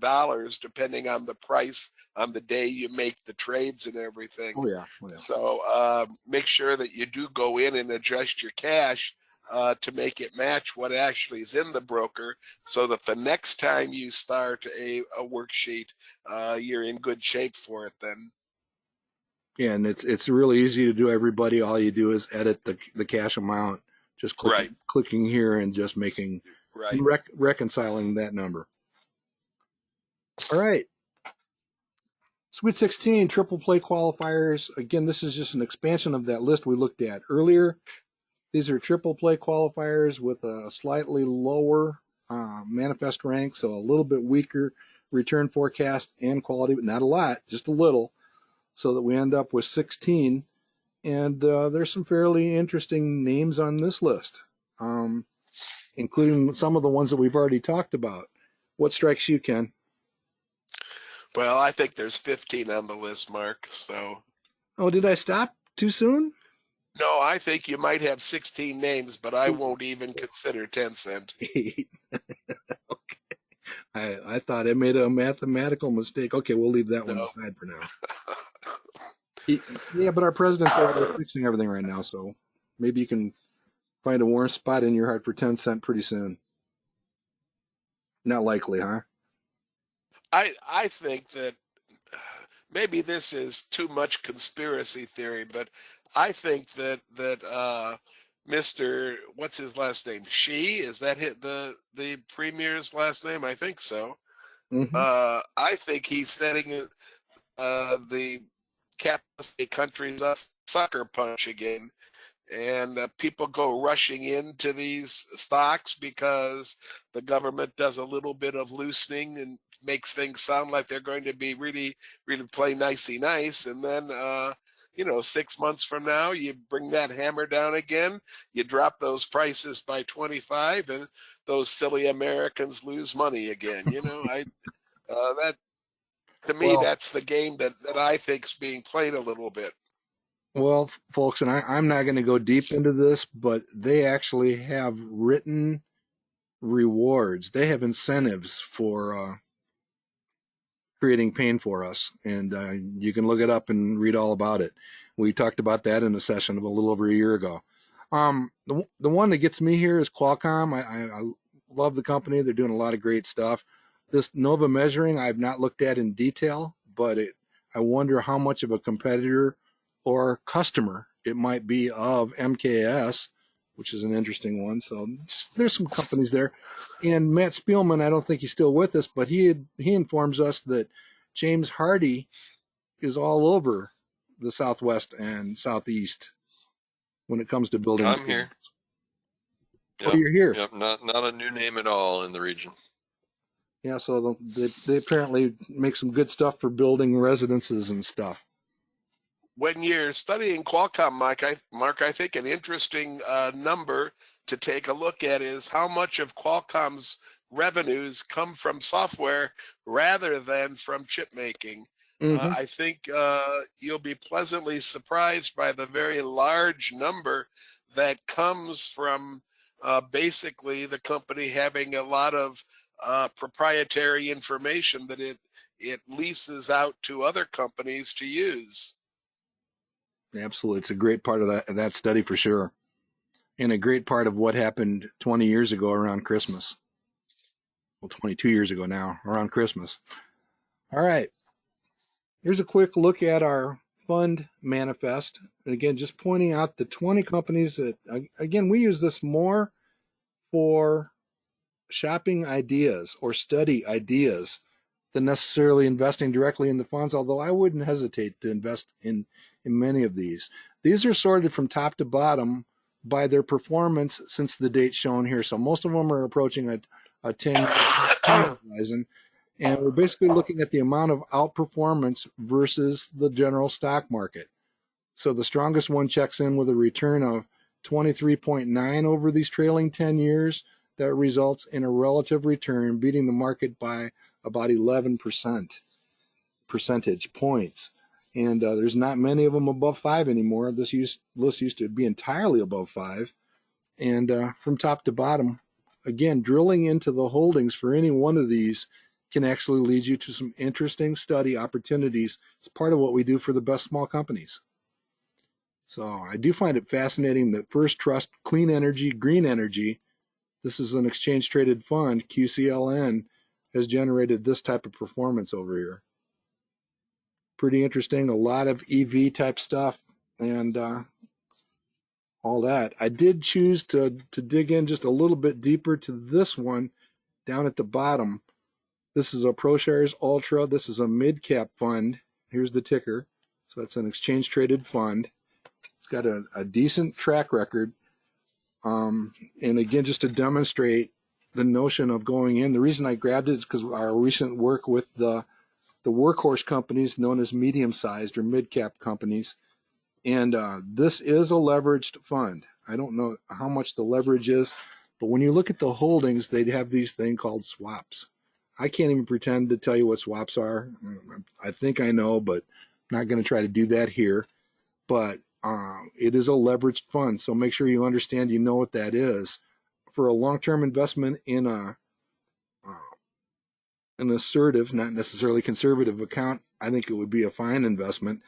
B: depending on the price on the day you make the trades and everything.
A: Oh yeah, oh yeah.
B: So make sure that you do go in and adjust your cash to make it match what actually is in the broker, so that the next time you start a worksheet, you're in good shape for it then.
A: Yeah, and it's really easy to do, everybody. All you do is edit the cash amount, just
B: Right,
A: clicking here and just making
B: right.
A: and reconciling that number. All right. Sweet 16 triple play qualifiers. Again, this is just an expansion of that list we looked at earlier. These are triple play qualifiers with a slightly lower manifest rank, so a little bit weaker return forecast and quality, but not a lot, just a little, so that we end up with 16. And there's some fairly interesting names on this list, including some of the ones that we've already talked about. What strikes you, Ken?
B: Well, I think there's 15 on the list, Mark. So,
A: Oh, did I stop too soon?
B: no, I think you might have 16 names, but I won't even consider 10 cent.
A: 8. Okay. I thought I made a mathematical mistake. Okay, we'll leave that one
B: No.
A: aside for now. Yeah, but our president's over there fixing everything right now, so maybe you can find a warm spot in your heart for 10 cent pretty soon. Not likely, huh?
B: I think that maybe this is too much conspiracy theory, but I think that Mr. What's his last name? Is that the premier's last name? I think so.
A: Mm-hmm.
B: I think he's setting the capitalist countries up sucker punch again, and people go rushing into these stocks because the government does a little bit of loosening and makes things sound like they're going to be really, really play nicey nice, and then 6 months from now you bring that hammer down again, you drop those prices by 25, and those silly Americans lose money again. That to me,
A: Well,
B: that's the game that I think's being played a little bit.
A: well, folks, and I'm not going to go deep into this, but they actually have written rewards. They have incentives for creating pain for us, and you can look it up and read all about it. We talked about that in a session of a little over a year ago. The one that gets me here is Qualcomm. I love the company. They're doing a lot of great stuff. This Nova Measuring I've not looked at in detail, but I wonder how much of a competitor or customer it might be of MKS, which is an interesting one. So there's some companies there. And Matt Spielman, I don't think he's still with us, but he informs us that James Hardy is all over the Southwest and Southeast when it comes to building.
C: I'm here.
A: Oh,
C: Yep.
A: you're here.
C: Yep. Not a new name at all in the region.
A: Yeah, so they apparently make some good stuff for building residences and stuff.
B: When you're studying Qualcomm, Mark, I think an interesting number to take a look at is how much of Qualcomm's revenues come from software rather than from chip making.
A: Mm-hmm.
B: I think you'll be pleasantly surprised by the very large number that comes from basically the company having a lot of proprietary information that it leases out to other companies to use.
A: Absolutely. It's a great part of that study for sure. And a great part of what happened 20 years ago around Christmas. Well, 22 years ago now, around Christmas. All right. Here's a quick look at our fund manifest. And again, just pointing out the 20 companies that, again, we use this more for shopping ideas or study ideas than necessarily investing directly in the funds, although I wouldn't hesitate to invest in many of these. These are sorted from top to bottom by their performance since the date shown here. So most of them are approaching a 10-year horizon. And we're basically looking at the amount of outperformance versus the general stock market. So the strongest one checks in with a return of 23.9 over these trailing 10 years. That results in a relative return beating the market by about 11% percentage points. And there's not many of them above 5 anymore. This list used to be entirely above 5. And from top to bottom, again, drilling into the holdings for any one of these can actually lead you to some interesting study opportunities. It's part of what we do for the best small companies. So I do find it fascinating that First Trust Clean Energy, Green Energy, this is an exchange traded fund, QCLN, has generated this type of performance over here. Pretty interesting, a lot of EV type stuff and all that. I did choose to dig in just a little bit deeper to this one down at the bottom. This is a ProShares Ultra. This is a mid-cap fund. Here's the ticker. So it's an exchange traded fund. It's got a decent track record. And again, just to demonstrate the notion of going in, the reason I grabbed it is because our recent work with the workhorse companies known as medium-sized or mid-cap companies. And this is a leveraged fund. I don't know how much the leverage is, but when you look at the holdings, they have these things called swaps. I can't even pretend to tell you what swaps are. I think I know, but I'm not going to try to do that here. But it is a leveraged fund, so make sure you understand, you know what that is. For a long-term investment in an assertive, not necessarily conservative account, I think it would be a fine investment.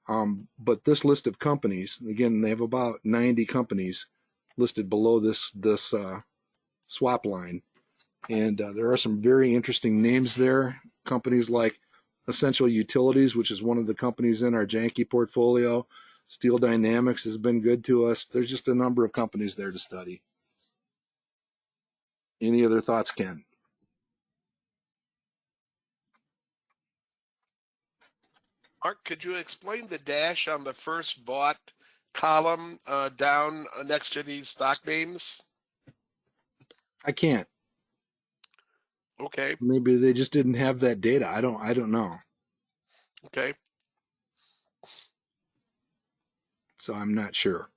A: But this list of companies, again, they have about 90 companies listed below this swap line. And there are some very interesting names there. Companies like Essential Utilities, which is one of the companies in our Janky portfolio. Steel Dynamics has been good to us. There's just a number of companies there to study. Any other thoughts, Ken?
B: Mark, could you explain the dash on the first bought column down next to these stock names?
A: I can't.
B: Okay.
A: Maybe they just didn't have that data. I don't know.
B: Okay.
A: So I'm not sure.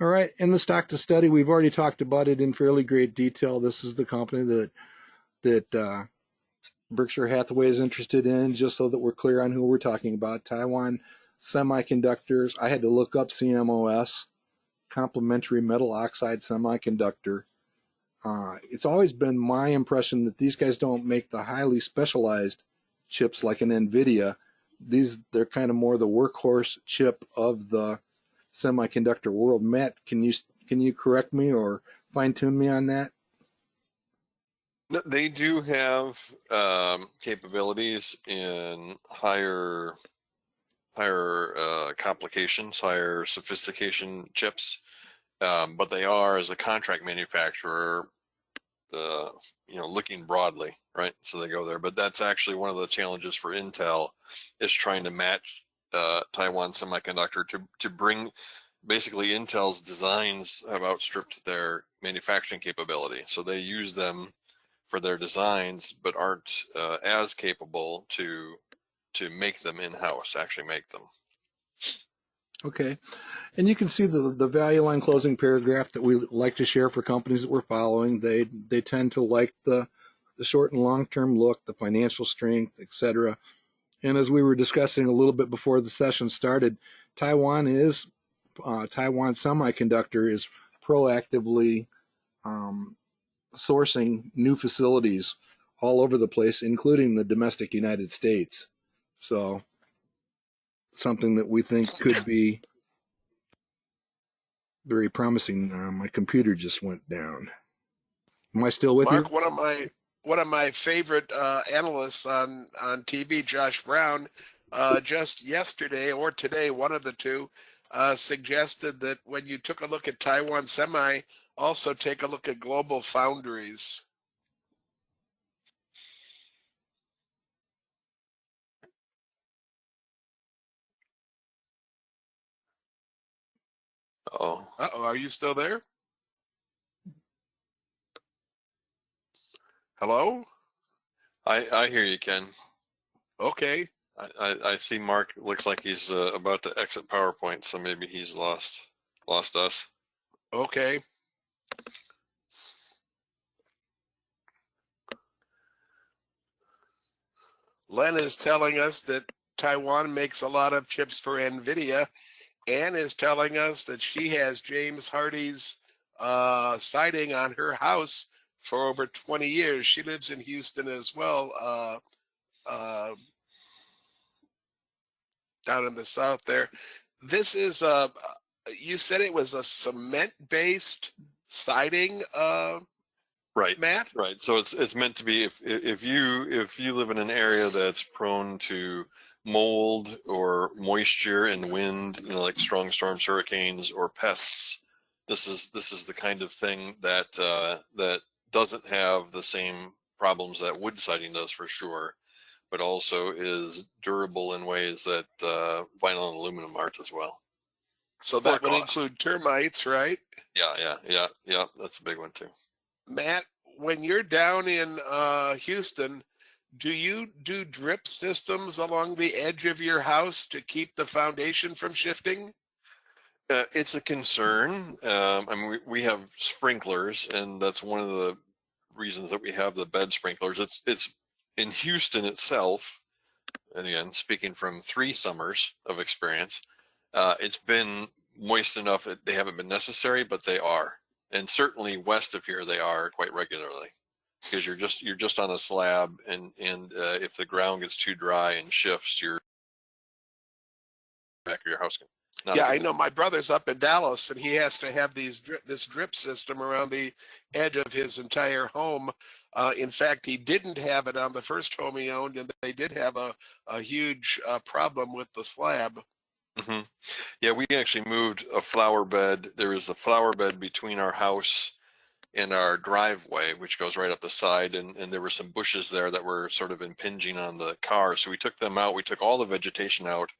A: All right, and the stock to study, we've already talked about it in fairly great detail. This is the company that Berkshire Hathaway is interested in, just so that we're clear on who we're talking about. Taiwan Semiconductors. I had to look up CMOS, complementary metal oxide semiconductor. It's always been my impression that these guys don't make the highly specialized chips like an NVIDIA. They're kind of more the workhorse chip of the semiconductor world. Matt, can you correct me or fine tune me on that?
C: They do have capabilities in higher complications, higher sophistication chips, but they are, as a contract manufacturer, looking broadly, right? So they go there, but that's actually one of the challenges for Intel, is trying to match Taiwan Semiconductor to bring. Basically, Intel's designs have outstripped their manufacturing capability, so they use them for their designs, but aren't as capable to make them in-house, actually make them.
A: Okay. And you can see the value line closing paragraph that we like to share for companies that we're following. They tend to like the the short and long-term look, the financial strength, etc. And as we were discussing a little bit before the session started, Taiwan Semiconductor is proactively sourcing new facilities all over the place, including the domestic United States. So something that we think could be very promising. My computer just went down. Am I still with
B: Mark,
A: you?
B: one of my favorite analysts on TV, Josh Brown, just yesterday or today, one of the two, suggested that when you took a look at Taiwan Semi, also take a look at Global Foundries.
C: Oh,
B: Uh-oh, are you still there? Hello?
C: I hear you, Ken.
B: Okay.
C: I see Mark looks like he's about to exit PowerPoint, so maybe he's lost us.
B: Okay. Len is telling us that Taiwan makes a lot of chips for NVIDIA. Ann is telling us that she has James Hardy's siding on her house for over 20 years. She lives in Houston as well, down in the south there. This is you said it was a cement-based siding,
C: Right.
B: Matt?
C: Right. So it's meant to be if you live in an area that's prone to mold or moisture and wind, like strong storms, hurricanes, or pests, this is the kind of thing that that doesn't have the same problems that wood siding does for sure, but also is durable in ways that vinyl and aluminum aren't as well.
B: So
C: For
B: that would
C: cost.
B: include termites, right?
C: Yeah. That's a big one too.
B: Matt, when you're down in Houston, do you do drip systems along the edge of your house to keep the foundation from shifting?
C: It's a concern. I mean, we have sprinklers, and that's one of the reasons that we have the bed sprinklers. It's in Houston itself, and again, speaking from 3 summers of experience, it's been moist enough that they haven't been necessary, but they are, and certainly west of here they are quite regularly, because you're just on a slab, and if the ground gets too dry and shifts, your back of your house can.
B: Yeah, I know my brother's up in Dallas, and he has to have this drip system around the edge of his entire home. In fact, he didn't have it on the first home he owned, and they did have a huge problem with the slab.
C: Mm-hmm. Yeah, we actually moved a flower bed. There is a flower bed between our house and our driveway, which goes right up the side, and there were some bushes there that were sort of impinging on the car. So we took them out. We took all the vegetation out,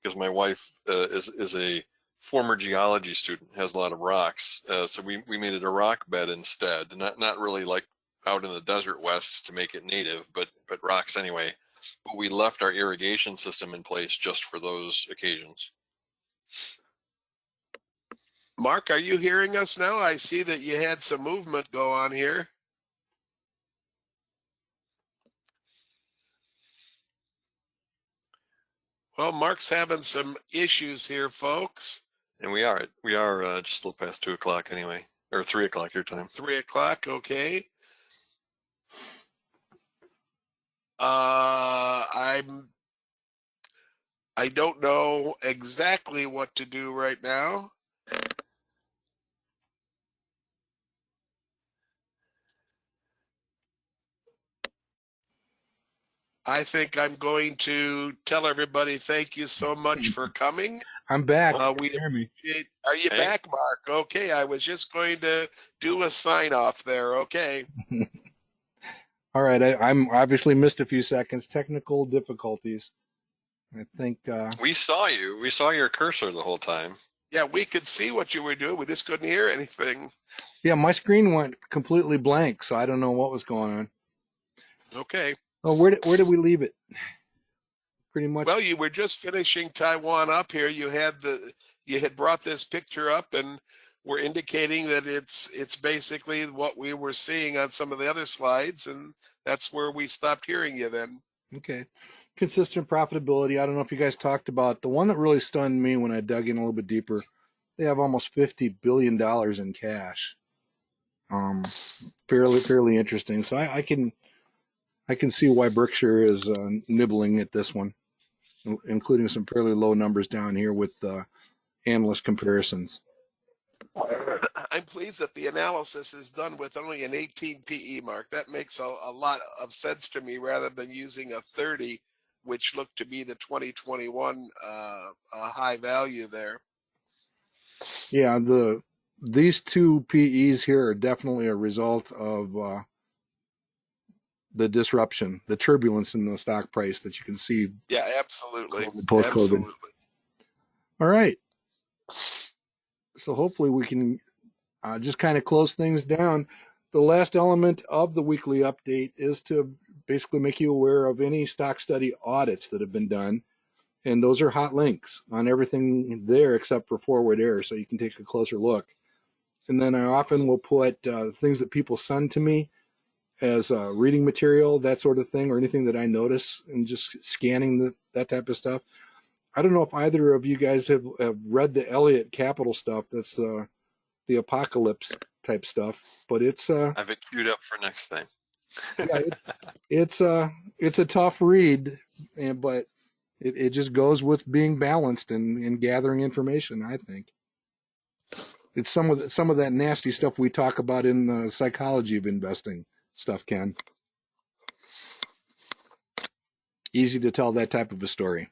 C: because my wife is a former geology student, has a lot of rocks. So we made it a rock bed instead, not really like out in the desert west to make it native, but rocks anyway. But we left our irrigation system in place just for those occasions.
B: Mark, are you hearing us now? I see that you had some movement go on here. Well, Mark's having some issues here, folks.
C: And we are just a little past 2 o'clock anyway, or 3 o'clock your time.
B: 3 o'clock, okay. I don't know exactly what to do right now. I think I'm going to tell everybody thank you so much for coming.
A: I'm back.
B: We
A: Hear me?
B: appreciate. Are you
C: Hey.
B: back, Mark? Okay, I was just going to do a sign off there. Okay.
A: All right, I'm obviously missed a few seconds. Technical difficulties. I think.
C: We saw you. We saw your cursor the whole time.
B: Yeah, we could see what you were doing. We just couldn't hear anything.
A: Yeah, my screen went completely blank, so I don't know what was going on.
B: Okay.
A: Oh, where did we leave it? Pretty much.
B: Well, you were just finishing Taiwan up here. You had brought this picture up, and we're indicating that it's basically what we were seeing on some of the other slides, and that's where we stopped hearing you then.
A: Okay. Consistent profitability. I don't know if you guys talked about the one that really stunned me when I dug in a little bit deeper. They have almost $50 billion in cash. Fairly interesting. So I can see why Berkshire is nibbling at this one, including some fairly low numbers down here with analyst comparisons.
B: I'm pleased that the analysis is done with only an 18 PE mark. That makes a lot of sense to me, rather than using a 30, which looked to be the 2021 high value there.
A: Yeah, these two PEs here are definitely a result of the disruption, the turbulence in the stock price that you can see.
B: Yeah, absolutely.
A: Post-COVID.
B: Absolutely.
A: All right. So hopefully we can just kind of close things down. The last element of the weekly update is to basically make you aware of any stock study audits that have been done. And those are hot links on everything there except for Forward Air, so you can take a closer look. And then I often will put things that people send to me as reading material, that sort of thing, or anything that I notice, and just scanning that type of stuff. I don't know if either of you guys have read the Elliott Capital stuff. That's the apocalypse type stuff, but it's
C: I have it queued up for next thing.
A: yeah, it's a tough read, but it just goes with being balanced and gathering information. I think it's some of that nasty stuff we talk about in the psychology of investing stuff, Ken. Easy to tell that type of a story.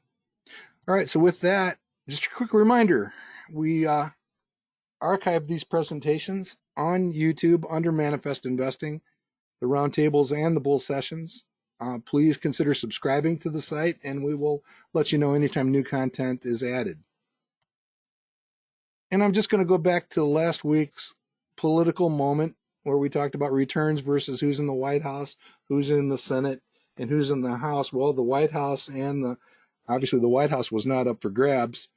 A: All right, so with that, just a quick reminder, we archive these presentations on YouTube under Manifest Investing, the roundtables and the bull sessions. Please consider subscribing to the site, and we will let you know anytime new content is added. And I'm just going to go back to last week's political moment where we talked about returns versus who's in the White House, who's in the Senate, and who's in the House. Well, the White House obviously the White House was not up for grabs,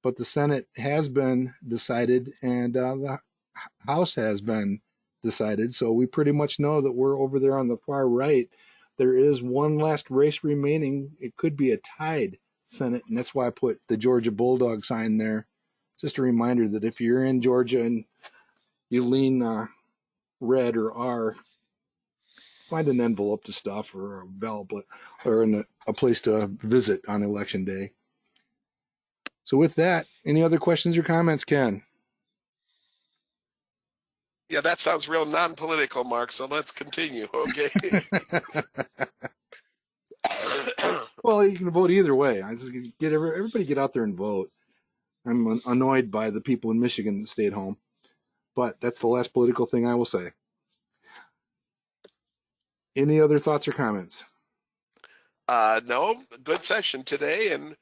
A: but the Senate has been decided, and the House has been decided. So we pretty much know that we're over there on the far right. There is one last race remaining. It could be a tied Senate, and that's why I put the Georgia Bulldog sign there. Just a reminder that if you're in Georgia and you lean red or R, find an envelope to stuff or a ballot or a place to visit on election day. So with that, any other questions or comments, Ken?
B: Yeah, that sounds real non-political, Mark, so let's continue, okay?
A: Well, you can vote either way. I just get everybody get out there and vote. I'm annoyed by the people in Michigan that stayed home, but that's the last political thing I will say. Any other thoughts or comments?
B: No, good session today, and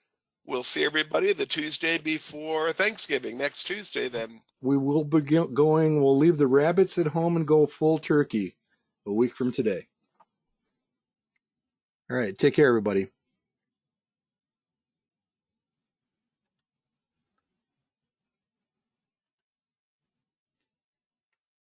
B: we'll see everybody the Tuesday before Thanksgiving, next Tuesday then.
A: We will begin going, we'll leave the rabbits at home and go full turkey a week from today. All right, take care, everybody.